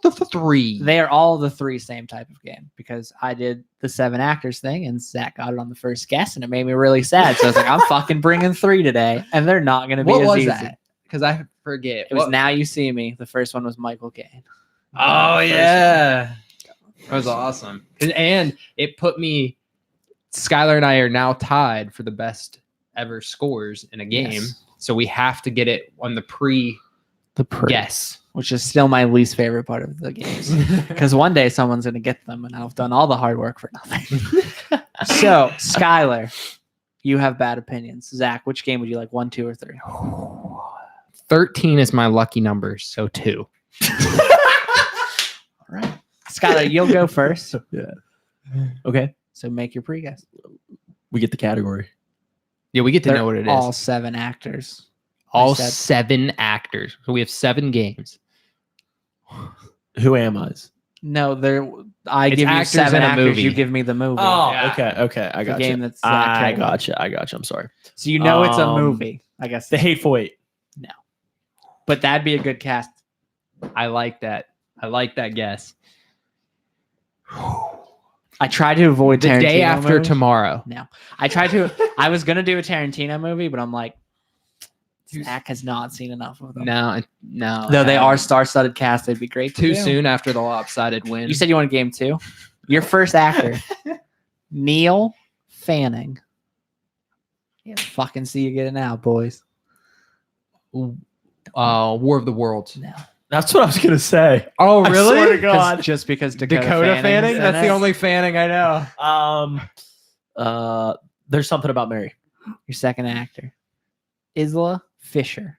the 3. They are all the 3 same type of game because I did the 7 actors thing and Zach got it on the first guess and it made me really sad. So I was like, I'm fucking bringing 3 today and they're not going to be What as was easy. that? Because I forget. It was What- Now You See Me. The first one was Michael Caine. Oh First yeah, that was awesome. And it put me. Skylar and I are now tied for the best ever scores in a game. Yes. So we have to get it on the pre The pre, guess. which is still my least favorite part of the games. Because one day someone's going to get them and I've done all the hard work for nothing. So, Skylar, you have bad opinions. Zach, which game would you like? 1, 2, or 3? 13 is my lucky number, so 2. All right. Skylar, you'll go first. Okay. So make your pre-guess. We get the category. Yeah, we get to They're know what it is. all 7 actors. All I said- 7 actors. So we have 7 games. Who am I? No, I It's give you actors 7 in a actors. movie. You give me the movie. Yeah. okay. I The got game you. that's Zach I Kelly. gotcha. I'm sorry. So you know it's a Um, movie, I guess. The Hateful Eight. But that'd be a good cast. I like that. I like that guess. I tried to avoid The Tarantino day after movies. tomorrow. I was gonna do a Tarantino movie, but I'm like, Zach has not seen enough of them. No. Though they I are haven't. star-studded cast, they'd be great to Too do. soon after the lopsided win. You said you wanted game 2. Your first actor, Neil Fanning. Yeah, fucking see you get it now, boys. War of the Worlds. No. That's what I was gonna say. Oh, I swear to God. Just because Dakota Fanning? That's the only Fanning I know. There's something about Mary. Your second actor, Isla Fisher.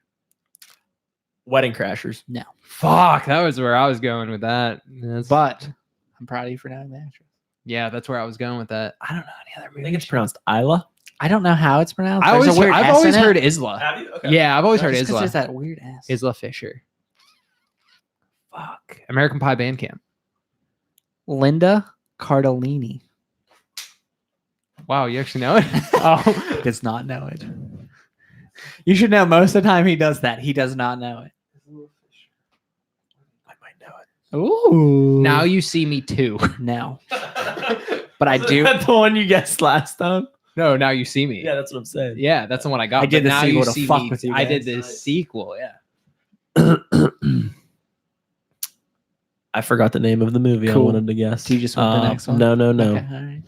Wedding Crashers. Fuck, that was where I was going with that. But I'm proud of you for knowing the actress. Yeah, that's where I was going with that. I don't know any other I think movies. it's pronounced Isla. I don't know how it's pronounced. I've There's a weird I've S always in it. heard Isla. Have you? Okay. Yeah, I've always heard Just 'cause Isla. there's that weird S. Isla Fisher. Fuck. American Pie Bandcamp. Linda Cardellini. Wow, you actually know it? Oh, does not know it. You should know most of the time he does that. He does not know it. I might know it. Ooh. Now You See Me Too. No. But I do. That the one you guessed last time? No, Now You See Me. Yeah, that's what I'm saying. Yeah, that's the one I got. I did but the Now sequel You to See fuck Me- with you I did guys. the Nice. sequel, yeah. I forgot the name of the movie Cool. I wanted to guess. Do you just want the next one? No. Okay,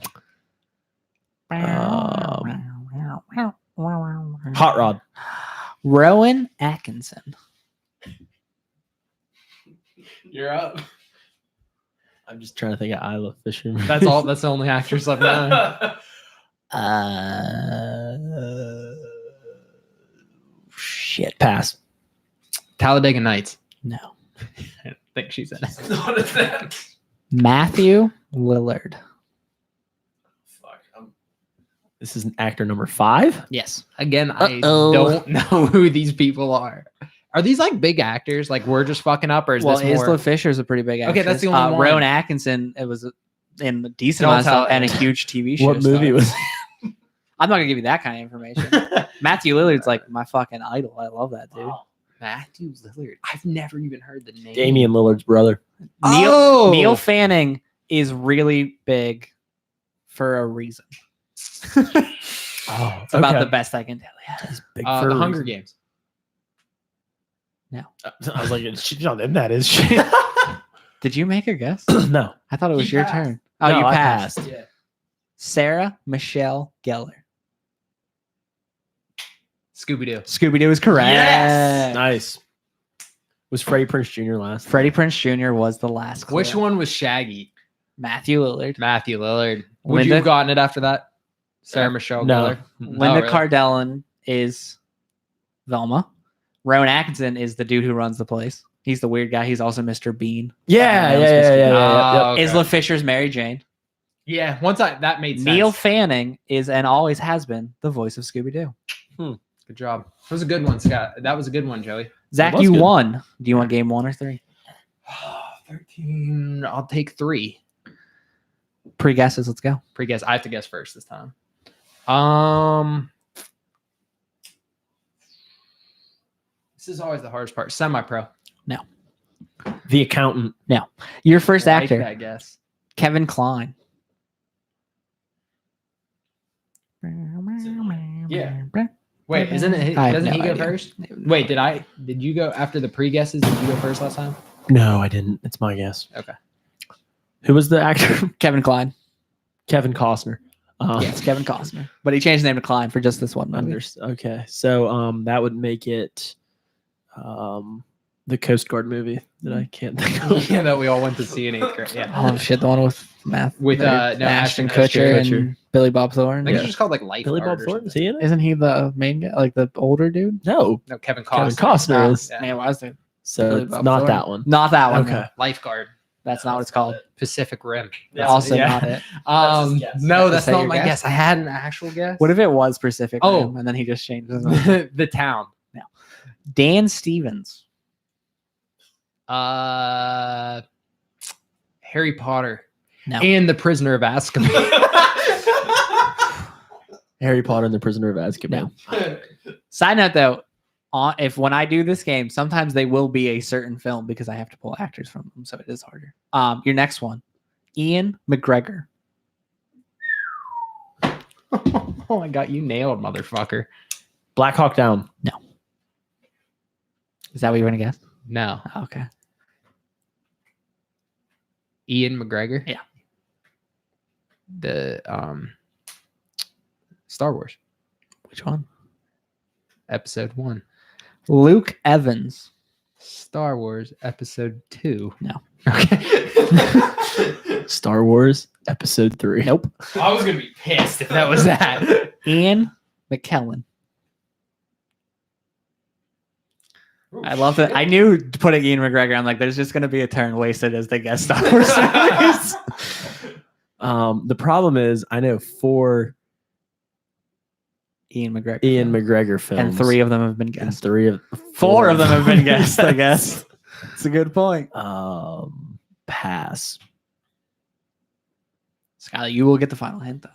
all right. Hot Rod. Rowan Atkinson. You're up. I'm just trying to think of Isla Fisher. That's all. That's the only actress I've known. Shit. Pass. Talladega Nights. No. I think she said it. What is that? Matthew Lillard. Fuck. This is actor number 5. Yes. Again, I Uh-oh. don't know who these people are. Are these like big actors? Like we're just fucking up, or is Well, this more? Isla Fisher's a pretty big actress. Okay, that's the only one. Rowan Atkinson, it was in a decent Don't amount of tell stuff and a it. huge TV show. What movie star. was I'm not gonna give you that kind of information. Matthew Lillard's like my fucking idol. I love that dude. Matthew Lillard. I've never even heard the name. Damian Lillard's brother? Oh! Neil Fanning is really big for a reason. Oh, It's about the best I can tell you. He's big The for a Hunger reason. Games. I was like, it's not them. That is shit. Did you make a guess? No. I thought it was He your passed. turn. Oh, No, you I passed. passed. Yeah. Sarah Michelle Gellar. Scooby Doo. Scooby Doo is correct. Yes! Nice. Was Freddie Prinze Jr. last? Freddie Prinze Jr. was the last clue. Which one was Shaggy? Matthew Lillard. Matthew Lillard. Would you Linda- have gotten it after that? Sarah Michelle No. Gellar? Linda really? Cardellin is Velma. Rowan Atkinson is the dude who runs the place. He's the weird guy. He's also Mr. Bean. Yeah. Oh, okay. Isla Fisher's Mary Jane. Yeah, once that made sense. Neil Fanning is and always has been the voice of Scooby Doo. Good job. That was a good one, Scott. That was a good one, Joey. Zach, was you good. won. Do you want game 1 or 3? 13. I'll take 3. Pre-guesses. Let's go. Pre-guess. I have to guess first this time. This is always the hardest part. Semi-pro. The Accountant. Your first I like actor, that guess. Kevin Kline. Yeah. Wait, isn't it? I have Doesn't no he go idea. first? Wait, did you go after the pre-guesses? Did you go first last time? No, I didn't. It's my guess. Okay. Who was the actor? Kevin Kline. Kevin Costner. Yeah, it's Kevin Costner, but he changed his name to Kline for just this one movie. Okay, so that would make it the Coast Guard movie that I can't think of. Yeah, that we all went to see in 8th grade. Yeah. Oh shit, the one with math With, nerd, no, Ashton Ashton Kutcher Kutcher. and Billy Bob I Thornton. think it's just called like Lifeguard. Billy Bob or Thornton, is something. he in it? Isn't he the main guy, like the older dude? No. No, Kevin Kevin Costner. Costner is. Yeah. Man, why is it? So Billy it's Bob not Thornton. that one. Not that one. Okay. no. Lifeguard. That's not what it's called. Pacific Rim. Also Yeah. not it. That's his guess. No, Is that's that not your my guess? guess. I had an actual guess. What if it was Pacific Oh. Rim and then he just changed his name? The town. Dan Stevens. Harry Potter. No. And the Prisoner of Azkaban. Harry Potter and the Prisoner of Azkaban. Side note though, when I do this game, sometimes they will be a certain film because I have to pull actors from them, so it is harder. Your next one, Ian McGregor. Oh my god, you nailed, motherfucker. Black Hawk Down. Is that what you want to guess? No. Okay. Ian McGregor? Yeah. The Star Wars. Which one? Episode 1. Luke Evans. Star Wars Episode 2. No. Okay. Star Wars Episode 3. Nope. I was gonna be pissed if that was that. Ian McKellen. I love that. I knew putting Ian McGregor. I'm like, there's just going to be a turn wasted as they guest Star Wars movies. The problem is I know 4 Ian McGregor. Ian McGregor films. And 3 of them have been and guessed. 4 of them have been guessed, I guess. It's a good point. Pass. Skylar, you will get the final hint, though.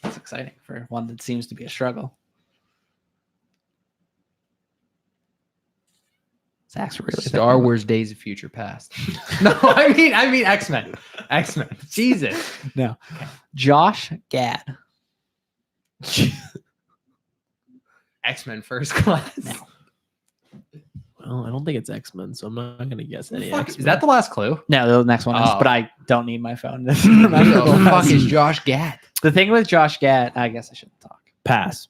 That's exciting for one that seems to be a struggle. Zach's really Star thinking. Wars Days of Future Past. No, I mean X-Men. X-Men. Jesus. No. Josh Gad. X-Men First Class. No. Well, I don't think it's X-Men, so I'm not going to guess any Fuck, X-Men. is that the last clue? No, the next one is, Oh. but I don't need my phone. to Who remember the the fuck rest. is Josh Gad? The thing with Josh Gad, I guess I shouldn't talk. Pass.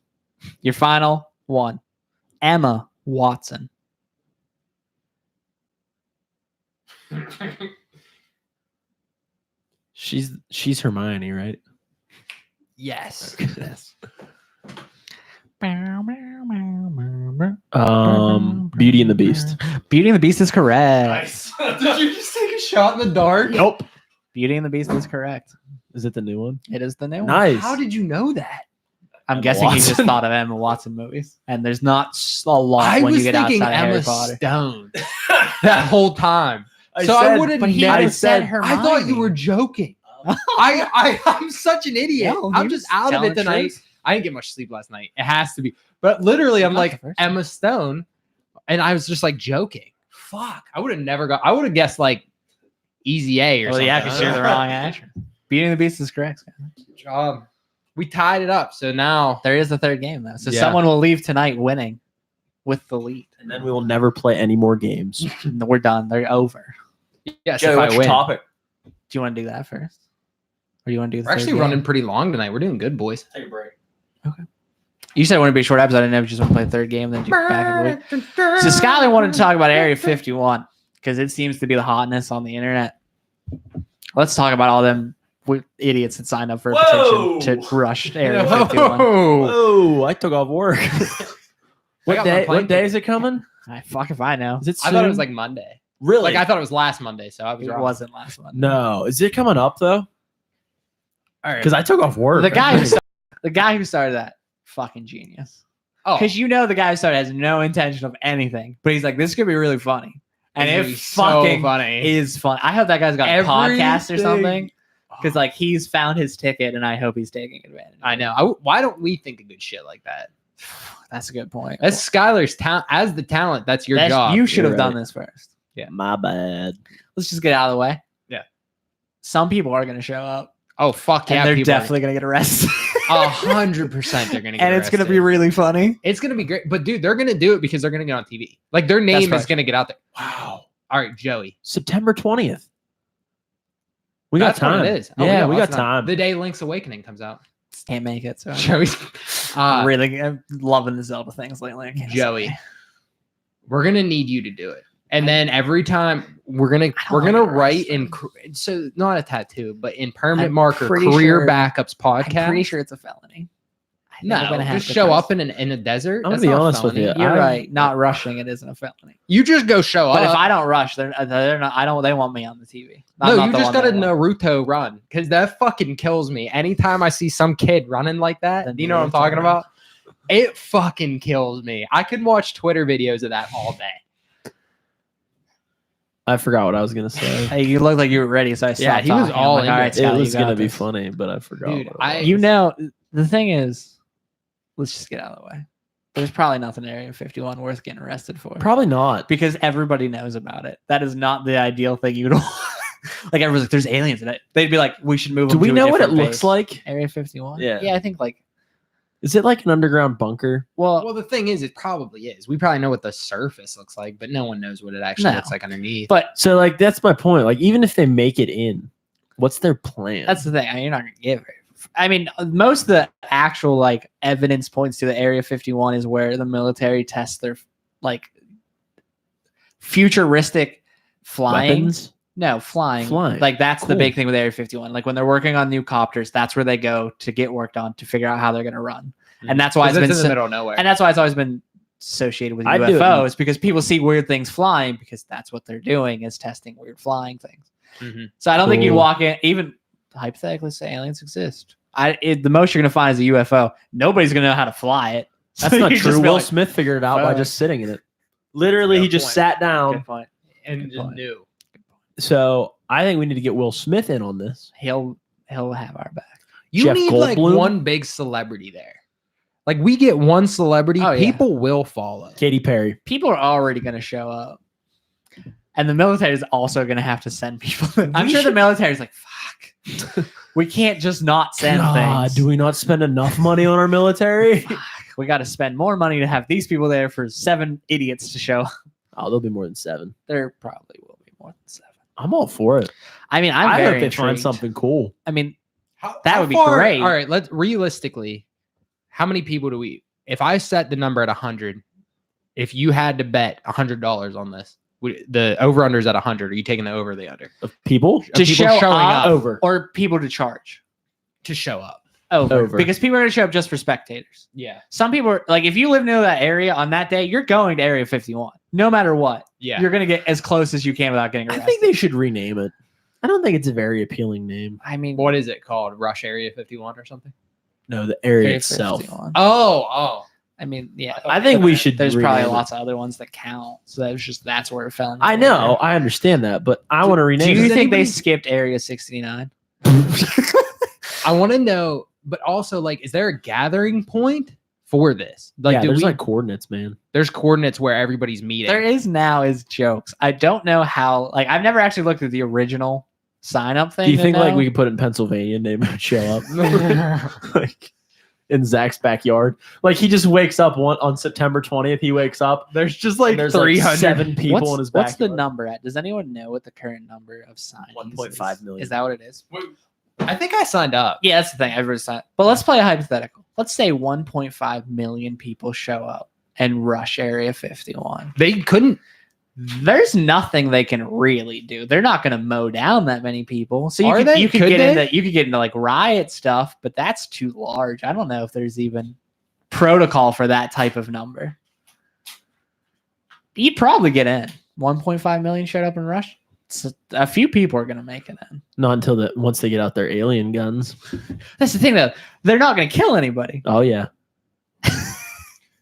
Your final one, Emma Watson. She's Hermione, right? Yes. Yes. Beauty and the Beast. Beauty and the Beast is correct. Did you just take a shot in the dark? Nope. Beauty and the Beast is correct. Is it the new one? It is the new one. Nice. How did you know that? I'm Emma guessing he just Watson. thought of Emma Watson movies, and there's not a lot I when was you get thinking outside of Harry Emma Potter. Stone that whole time. I would have But he never even said I thought you were joking. I'm such an idiot. No, he I'm was just out of telling it the tonight. truth. I didn't get much sleep last night. It has to be. But literally, I'm Not like the first Emma Stone, and I was just like joking. Fuck. I would have never got. I would have guessed like Easy A or Well, something. yeah, because you're the wrong actor. Beauty and the Beast is correct. job. We tied it up. So now There is a third game though, so Yeah. someone will leave tonight winning with the lead. And then we will never play any more games. We're done. They're over. yes, if I win. topic? Do you want to do that first, or you want to do the We're actually third game? running pretty long tonight. We're doing good, boys. Take a break. You said it wouldn't be a short episode. I didn't know if you just want to play the third game, then do back and forth. So Skylar wanted to talk about Area 51 because it seems to be the hotness on the internet. Let's talk about all them idiots that signed up for a petition to rush Area 51. Oh, I took off work. got What my day? plane What day is it coming? I fuck if I know. Is it I thought it was soon? like Monday. really. Like I thought it was last Monday, so I was It wrong. wasn't last one. no, is it coming up though? All right. Because I took off work. The guy who started that, fucking genius. Oh, Because you know the guy who started has no intention of anything, but he's like, this could be really funny. And it's it gonna be so fucking funny. is fun. I hope that guy's got a podcast or Everything- something. because like he's found his ticket, and I hope he's taking advantage. of I it. know. Why don't we think of good shit like that? That's a good point. That's Skylar's talent. As the talent, that's your That's- job. You should have You're done right. this first. My bad. Let's just get out of the way. Yeah. Some people are going to show up, Oh fuck yeah! and they're people are- definitely going to get arrested. 100% they're gonna get and it's going to be arrested. really funny. It's gonna be great. But dude, they're gonna do it because they're gonna get on TV. Like their name is right. gonna get out there. Wow. All right, Joey. September 20th. We got That's what time. it is. Oh, yeah, we got lots of time. The day Link's Awakening comes out. Can't make it. So Joey's I'm loving the Zelda things lately. I can't Joey. say. We're gonna need you to do it. And then every time we're gonna don't like write arrested. in so not a tattoo, but in permanent I'm marker pretty career sure- backups podcast. I'm pretty sure it's a felony. I think I'm No, gonna have just to show post- up in a desert. I'm gonna That's be not a honest with felony. you. You're I- right. Not rushing it isn't a felony. You just go show But up. if I don't rush, they're not. I don't. They want me on the TV. I'm no, not you the just one got a they want. Naruto run because that fucking kills me. Anytime I see some kid running like that, The do you know what I'm Naruto talking run. about? It fucking kills me. I could watch Twitter videos of that all day. I forgot what I was gonna say. Hey, you look like you were ready, so I Yeah, stopped he was talking. I'm all like, into all it. right, Scott, It you was got gonna be this." funny, but I forgot. Dude, what it I- was. You know, the thing is, let's just get out of the way. There's probably nothing in Area 51 worth getting arrested for Probably not. because everybody knows about it. That is not the ideal thing you'd want. Like everyone's like, "There's aliens in it." They'd be like, "We should move." Do them we to a know what it different looks base." like? Area 51. Yeah. yeah. I think like Is it like an underground bunker? Well, the thing is, it probably is. We probably know what the surface looks like, but no one knows what it actually No. looks like underneath. but So like that's my point. Like even if they make it in, what's their plan? that's the thing. I mean, you're not gonna get very. I mean, most of the actual like evidence points to the Area 51 is where the military tests their like futuristic flying. weapons. No, flying. Flying. Like that's the Cool. big thing with Area 51. Like when they're working on new copters, that's where they go to get worked on to figure out how they're going to run. And that's why it's 'Cause been in the so- middle of nowhere. and that's why it's always been associated with I'd do it. UFOs because people see weird things flying because that's what they're doing is testing weird flying things. Mhm. So I don't think you'd Cool. walk in even hypothetically say aliens exist. The most you're going to find is a UFO. Nobody's going to know how to fly it. That's So not you true. just be Will like, Smith figured it out by "Fuck." just sitting in it. Literally, Good he just point. sat down. Good point. and Good just point. knew. So I think we need to get Will Smith in on this. He'll have our back. You Jeff need like Goldblum? one big celebrity there. Like we get one celebrity, Oh, yeah. people will follow. Katy Perry. People are already going to show up. And the military is also going to have to send people. I'm We sure the should- military is like, fuck. We can't just not send God, things. do we not spend enough money on our military? Fuck. We got to spend more money to have these people there for 7 idiots to show. Oh, there'll be more than 7. There probably will be more than 7. I'm all for it. I mean, I'm I very hope they find intrigued. something cool. I mean, How That would be far- great. All right, let's realistically, how many people do we? If I set the number at 100, if you had to bet $100 on this, the over under is at 100. Are you taking the over or the under? Of people to people show showing up, up. over. or people to charge. To show up. Over. Because people are going to show up just for spectators. Yeah. Some people are like, if you live near that area on that day, you're going to Area 51, no matter what. Yeah. You're going to get as close as you can without getting I arrested. think they should rename it. I don't think it's a very appealing name. I mean, What is it called? Rush Area 51 or something? No, the area Area itself. 51. Oh. I mean, yeah. I think we should. There's probably rename it. lots of other ones that count. So that's where it fell in. I know. I understand that, but I want to Do rename you it. think they anybody- skipped Area 69? I want to know, but also like, is there a gathering point for this? Like, yeah, do there's we, like coordinates, man. there's coordinates where everybody's meeting. There is now is jokes. I don't know how. Like, I've never actually looked at the original sign up thing. Do you to think like know. we could put it in Pennsylvania and they would show up like in Zach's backyard? Like he just wakes up on September 20th. He wakes up. There's just like and there's 300. like 7 people in his backyard. What's the number at? Does anyone know what the current number of signings 1.5 is? million. Is that what it is? I think I signed up. Yeah, that's the thing. Everybody's signed. But let's play a hypothetical. Let's say 1.5 million people show up and rush Area 51. They couldn't. There's nothing they can really do. They're not going to mow down that many people. So Are they? you could Could get they? into like riot stuff, but that's too large. I don't know if there's even protocol for that type of number. You'd probably get in. 1.5 million showed up and rushed. So a few people are going to make it in. Not until once they get out their alien guns. That's the thing, though. They're not going to kill anybody. Oh yeah,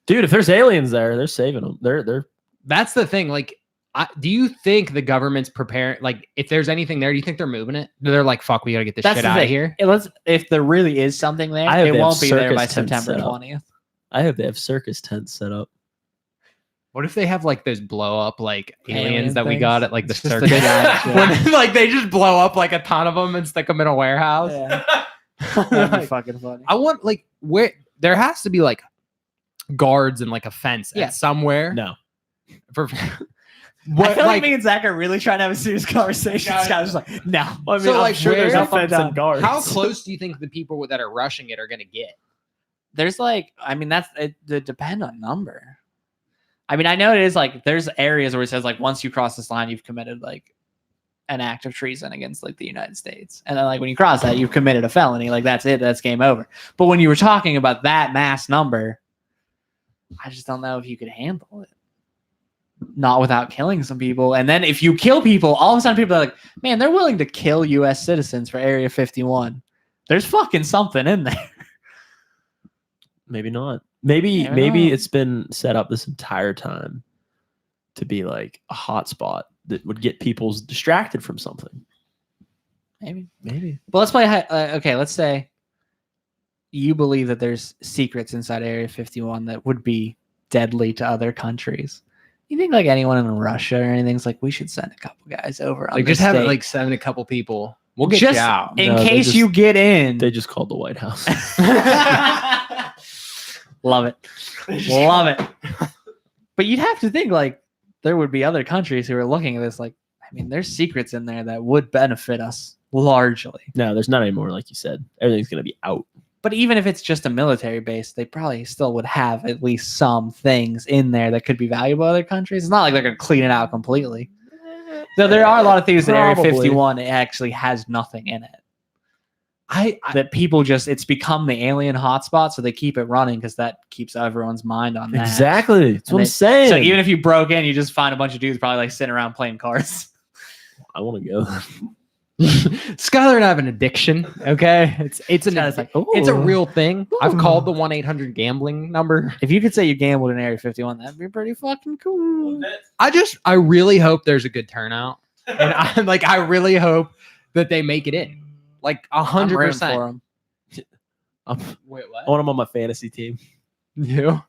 dude. If there's aliens there, they're saving them. They're That's the thing. Like, Do you think the government's preparing? Like, if there's anything there, do you think they're moving it? They're like, "Fuck, we gotta get this That's shit the out of thing. here." If there really is something there, I hope it they have won't be there by circus tents September set up. 20th. I hope they have circus tents set up. What if they have like those blow up like aliens Alien that we things? got at like the It's just a circus? giant- When, like they just blow up like a ton of them and stick them in a warehouse. That'd be fucking funny. I want like where there has to be like guards and like a fence Yeah. at somewhere. No. For, I what, feel like like me and Zach are really trying to have a serious conversation. No, This guy's just like, no. Well, I So, I'm like, sure there's where- a fence and guards. how close do you think the people that are rushing it are going to get? There's like, I mean, it depend on number. I mean, I know it is like there's areas where it says like once you cross this line, you've committed like an act of treason against like the United States, and then like when you cross that, you've committed a felony. Like that's it. That's game over. But when you were talking about that mass number, I just don't know if you could handle it. Not without killing some people. And then if you kill people, all of a sudden people are like, man, they're willing to kill U.S. citizens for Area 51. There's fucking something in there. Maybe not. Maybe Never maybe know. it's been set up this entire time to be like a hotspot that would get people distracted from something. Maybe. Maybe. But let's play. Okay, let's say you believe that there's secrets inside Area 51 that would be deadly to other countries. You think like anyone in Russia or anything's like, we should send a couple guys over on Like this just have it date. like send a couple people. We'll get just you out. in No, they case just- you get in. They just called the White House. Love it. Love it. But you'd have to think like there would be other countries who are looking at this like, I mean, there's secrets in there that would benefit us largely. No, there's not anymore, like you said. Everything's gonna be out. But even if it's just a military base, they probably still would have at least some things in there that could be valuable to other countries. It's not like they're going to clean it out completely. So there are a lot of things in Area Probably. 51 it actually has nothing in it. That people just, it's become the alien hotspot, so they keep it running because that keeps everyone's mind on that. Exactly. That's what And I'm saying. So even if you broke in, you just find a bunch of dudes probably like sitting around playing cards. I want to go. Skylar and I have an addiction. Okay, it's Skylar's like, it's a "Ooh." real thing. I've called the 1-800 gambling number. If you could say you gambled in Area 51, that'd be pretty fucking cool. I really hope there's a good turnout, and I really hope that they make it in, like I'm rooting 100%. for 'em. I Wait, what? want him on my fantasy team. You,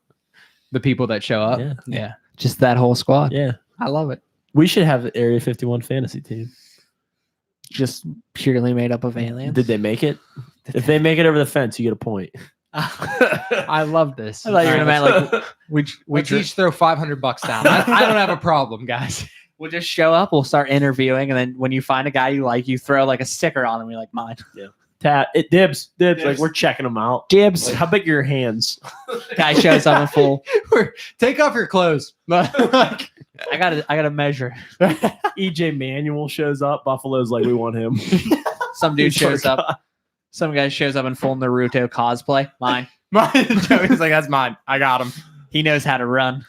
the people that show up. Yeah. Yeah. Just that whole squad. Yeah. I love it. We should have the Area 51 fantasy team. Just purely made up of aliens. Did they make it? If they make it over the fence, you get a point. I love this. I thought you were gonna Alright, like let's which each throw $500 down. I don't have a problem, guys. we'll just show up, we'll start interviewing, and then when you find a guy you like, you throw like a sticker on him. You're like, mine. Dibs. Dibs. Like we're checking them out. Dibs. Like, how big are your hands? Guy shows up in full. Take off your clothes. Like, I gotta measure. EJ Manuel shows up. Buffalo's like, we want him. Some dude He's our shows up. guy. Some guy shows up in full Naruto cosplay. Mine. Joey's like, that's mine. I got him. He knows how to run.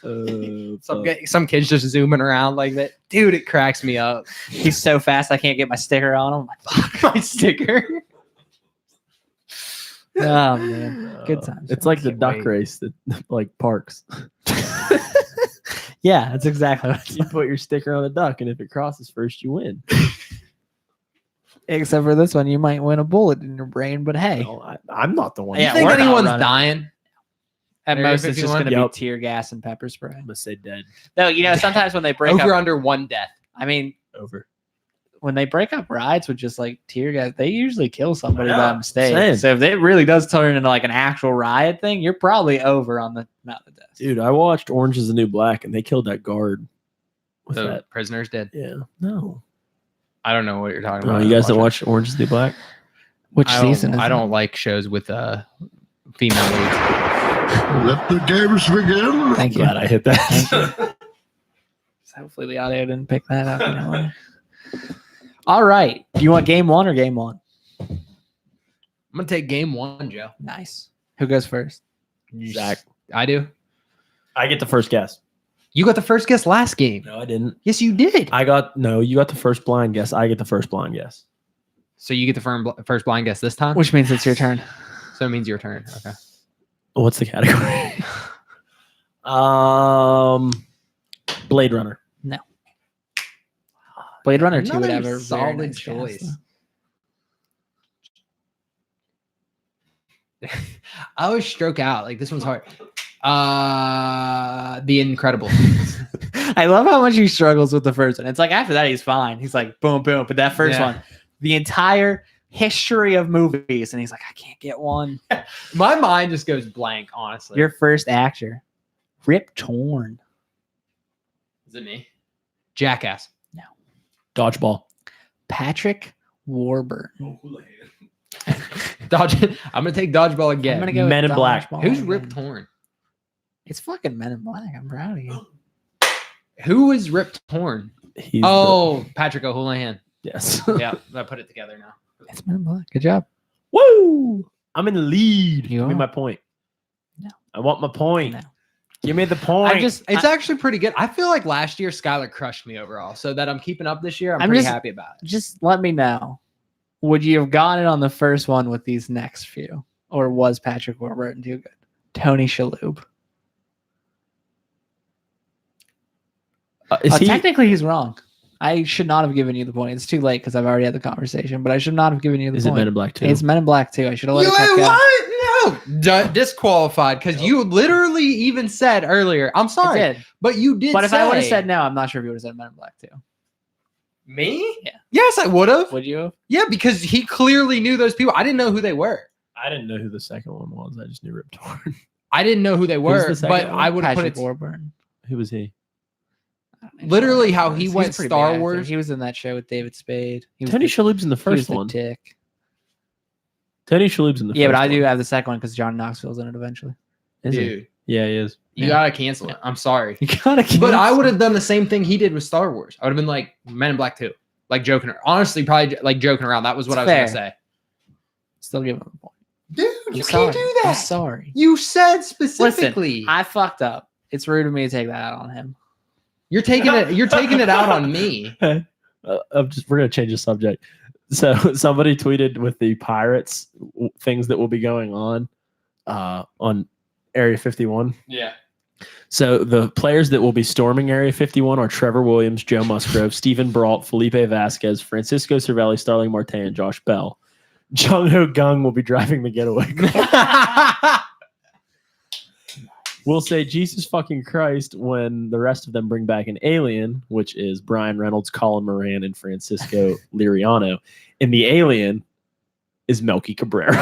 Some kids just zooming around like that. Dude, it cracks me up. He's so fast I can't get my sticker on him. I'm like, fuck. My sticker. Oh man. Good times. It's like the Can't duck wait. race that like parks. Yeah, that's exactly what You put your sticker on the duck, and if it crosses first, you win. except for this one, you might win a bullet in your brain, but hey. No, I'm not the one. Yeah, You think we're not anyone's running. dying? At Area most, it's just 51? going to Yep. be tear gas and pepper spray. I'm gonna say dead. No, you know, sometimes when they break Over up, under one death. I mean, Over. when they break up rides with just like tear gas, they usually kill somebody by Yeah, mistake. same. So if it really does turn into like an actual riot thing, you're probably over on the amount of deaths. Dude, I watched Orange is the New Black, and they killed that guard with The that. prisoners did. Yeah. No. I don't know what you're talking No, about. you guys don't Watch watch Orange is the New Black? Which it. season? Is I it? don't like shows with female leads. Let the games begin. Thank you. Glad I hit that. So hopefully the audio didn't pick that up. Anyway. All right. Do you want game one or game one? I'm gonna take game one, Joe. Nice. Who goes first? Zach. I do. I get the first guess. You got the first guess last game. No, I didn't. Yes, you did. You got the first blind guess. I get the first blind guess. So you get the first blind guess this time. Which means it's your turn. So it means your turn. Okay. What's the category? Blade Runner. Blade Runner 2 would Another have a very solid nice choice. cast, I always stroke out. Like this one's hard. The Incredible. I love how much he struggles with the first one. It's like after that he's fine. He's like boom, boom. But that first Yeah. one, the entire history of movies, and he's like, I can't get one. My mind just goes blank, honestly. Your first actor, Rip Torn. Is it me? Jackass. Dodgeball. Patrick Warburton. Dodge. I'm gonna take Dodgeball again. I'm gonna go Men with in Black. Dodgeball Who's again. Rip Torn? It's fucking Men in Black. I'm proud of you. Who is Rip Torn? He's Patrick O'Houlihan. yes. Yeah, I put it together now. It's Men in Black. Good job. Woo! I'm in the lead. You Give me are? my point. No. I want my point. No. Give me the point. It's actually pretty good. I feel like last year Skylar crushed me overall. So that I'm keeping up this year, I'm I'm pretty just- happy about it. Just let me know. Would you have gotten it on the first one with these next few? Or was Patrick Warburton too good? Tony Shalhoub. Is he? Technically, he's wrong. I should not have given you the point. It's too late because I've already had the conversation, but I should not have given you the Is it point. Men in Black too? It's Men in Black too. I should have let it kept going. No, disqualified because you literally even said earlier. I'm I sorry, did. but you did. But if I would have say- said no, I'm not sure if you would have said Men in Black too. me, Yeah. yes, I would have. Would you have? Yeah, because he clearly knew those people. I didn't know who they were. I didn't know who the second one was. I just knew Rip Torn. I didn't know who they were, the second but one? I would have put Patrick it. Warburton. Who was he? Literally how he He's went a pretty Star big actor. Wars. He was in that show with David Spade. He was Tony the- Shalhoub's in the he was first the one. Tick. Tony Shalhoub's in the Yeah, first but I one. do have the second one because John Knoxville's in it eventually. Is he? Dude, Yeah, he is. you Yeah. gotta cancel it. I'm sorry. You gotta. But I would have done the same thing he did with Star Wars. I would have been like Men in Black 2. Like joking. Honestly, probably like joking around. That was what It's I was fair. gonna say. still give him a point. Dude, I'm you sorry. can't do that. I'm sorry. You said specifically. I fucked up. It's rude of me to take that out on him. You're taking it. You're taking it out on me. We're gonna change the subject. So somebody tweeted with the Pirates things that will be going on Area 51. Yeah. So the players that will be storming Area 51 are Trevor Williams, Joe Musgrove, Stephen Brault, Felipe Vasquez, Francisco Cervelli, Starling Marte, and Josh Bell. Jung Ho Gung will be driving the getaway. We'll say Jesus fucking Christ when the rest of them bring back an alien, which is Brian Reynolds, Colin Moran, and Francisco Liriano. And the alien is Melky Cabrera.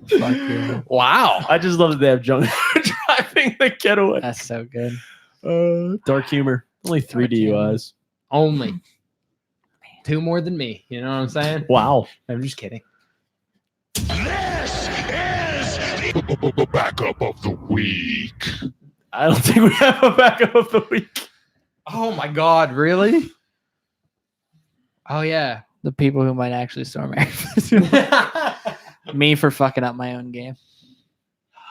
Fuck yeah. Wow. I just love that they have Jung Ho driving the getaway. That's so good. Dark humor. Only 3 Dark humor. DUIs. Only 2 more than me. You know what I'm saying? Wow. I'm just kidding. This is the backup of the week. I don't think we have a backup of the week. Oh my God! Really? Oh yeah. The people who might actually storm Area 51. Me for fucking up my own game.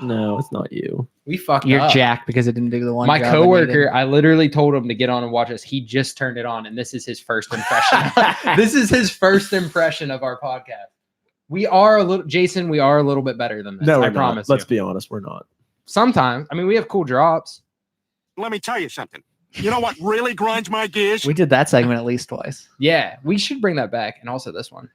No, it's not you. We fucked You're up. jacked because it didn't do the one. My job I coworker, needed. I literally told him to get on and watch us. He just turned it on, and this is his first impression. This is his first impression of our podcast. We are a little, Jason. We are a little bit better than this. No, I we're promise. not. Let's you. be honest, we're not. Sometimes, I mean, we have cool drops. Let me tell you something. You know what really grinds my gears? We did that segment at least twice. Yeah, we should bring that back, and also this one.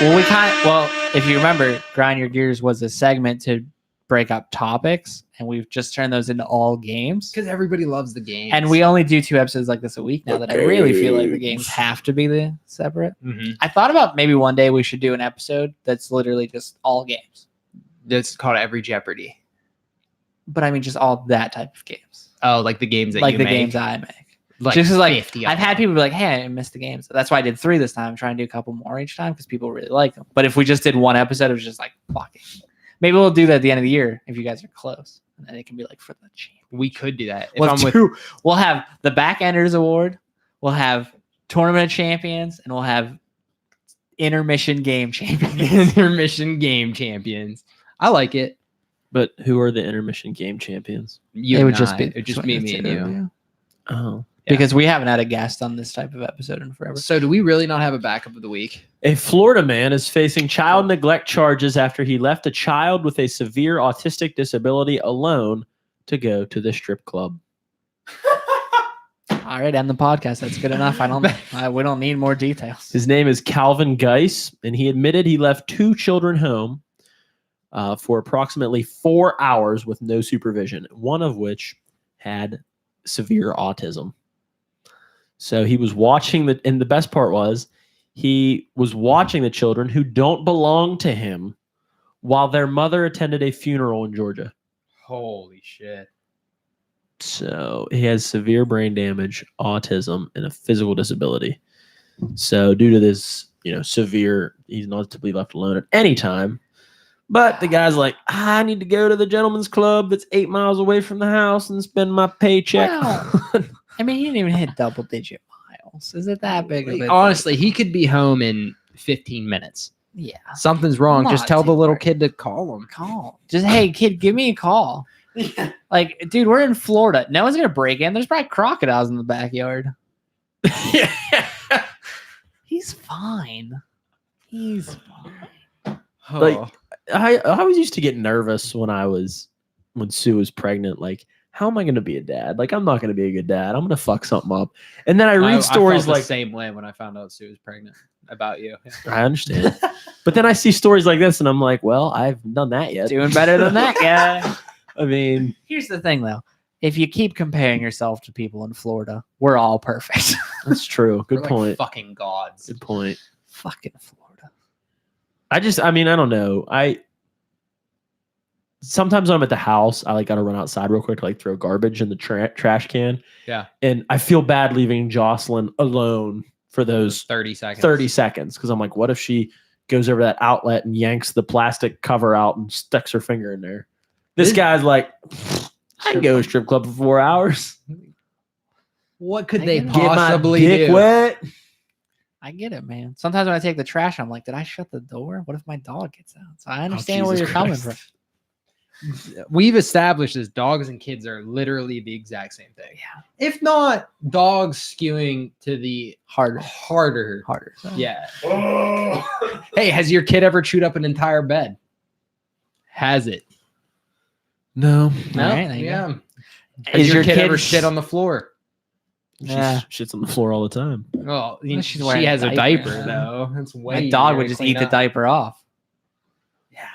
Well, if you remember, Grind Your Gears was a segment to break up topics, and we've just turned those into all games. Because everybody loves the game. And we only do 2 episodes like this a week now that I really feel like the games have to be the separate. I thought about maybe one day we should do an episode that's literally just all games. It's called Every Jeopardy. But I mean just all that type of games. Oh, like the games that Like you the make. games I make. Like Just 'cause, like, 50 of I've had them. people be like, hey, I missed the games. That's why I did 3 this time. I'm trying to do a couple more each time because people really like them. But if we just did one episode, it was just like, fuck it. Maybe we'll do that at the end of the year if you guys are close. And then it can be like for the champ. We could do that. If We'll, I'm with we'll have the Backenders Award. We'll have Tournament of Champions. And we'll have Intermission Game Champions. Intermission Game Champions. I like it. But who are the intermission game champions? You it would and just I. be It would just be me and you. Oh. Because we haven't had a guest on this type of episode in forever. So do we really not have a backup of the week? A Florida man is facing child neglect charges after he left a child with a severe autistic disability alone to go to the strip club. All right, end the podcast. That's good enough. We don't need more details. His name is Calvin Geis, and he admitted he left 2 children home for approximately 4 hours with no supervision, one of which had severe autism. So he was watching and the best part was he was watching the children who don't belong to him while their mother attended a funeral in Georgia. Holy shit. So he has severe brain damage, autism, and a physical disability. So due to this, severe, he's not to be left alone at any time. But the guy's like, I need to go to the gentleman's club that's 8 miles away from the house and spend my paycheck. Well, I mean, he didn't even hit double-digit miles. Is it that big of a Honestly, he could be home in 15 minutes. Yeah. Something's wrong. Just Not tell the too little bad. kid to call him. Call. Just, hey, kid, give me a call. Like, dude, we're in Florida. No one's going to break in. There's probably crocodiles in the backyard. He's fine. He's fine. Like, I always used to get nervous when Sue was pregnant. Like, how am I going to be a dad? Like, I'm not going to be a good dad. I'm going to fuck something up. And then I read stories felt like the same way when I found out Sue was pregnant about you. I understand. But then I see stories like this and I'm like, well, I haven't done that yet. Doing better than that guy. I mean, Here's the thing, though. If you keep comparing yourself to people in Florida, we're all perfect. that's true. Good We're like point. fucking gods. Good point. Fucking Florida. I don't know. Sometimes when I'm at the house, I got to run outside real quick to throw garbage in the trash can. Yeah. And I feel bad leaving Jocelyn alone for those 30 seconds. 30 seconds. Cause I'm like, what if she goes over that outlet and yanks the plastic cover out and sticks her finger in there? This guy's like, I can go to a strip club for 4 hours. What could I they get it. Get my possibly dick do? wet. I get it, man. Sometimes when I take the trash, I'm like, did I shut the door? What if my dog gets out? So I understand where Jesus you're coming Christ. from. We've established this dogs and kids are literally the exact same thing. Yeah. If not, dogs skewing to the harder. Harder. So. Yeah. Hey, has your kid ever chewed up an entire bed? Has it? No. All right, there you yeah. go. Has Is your your kid ever kid shit on the floor? Yeah. She shits on the floor all the time. Well, Well, she's wearing she a has a diaper. diaper though. That's way My dog easier would to just clean eat the up. diaper off. Yeah.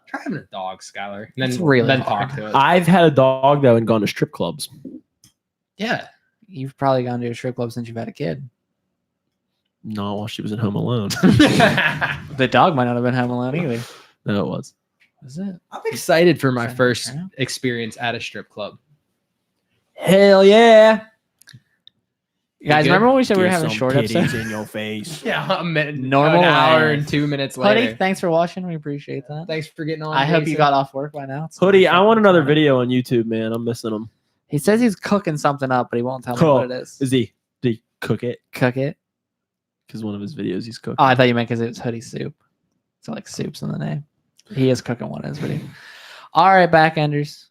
Try having a dog, Skylar. It's Then really then hard. talk to it. I've had a dog though and gone to strip clubs. Yeah. You've probably gone to a strip club since you've had a kid. Not while she was at home alone. The dog might not have been home alone either. No, it was. Was it? I'm excited for my Is that first true? experience at a strip club. Hell yeah. Guys, good? remember when we said we were Get having a some short titties episode? in your face. Yeah, Normal an hour life. and 2 minutes Buddy, later. thanks for watching. We appreciate that. Thanks for getting on. I hope you Jason. got off work by now. It's Hoodie, I want another 7:20. video on YouTube, man. I'm missing them. He says he's cooking something up, but he won't tell me Cool. what it is. Did he cook it? Cook it. Because one of his videos he's cooking. Oh, I thought you meant because it was hoodie soup. So like soup's in the name. He is cooking one in his video. All right, backenders.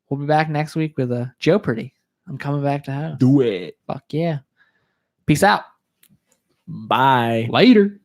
We'll be back next week with a Jeopardy. I'm coming back to house. Do it. Fuck yeah. Peace out. Bye. Later.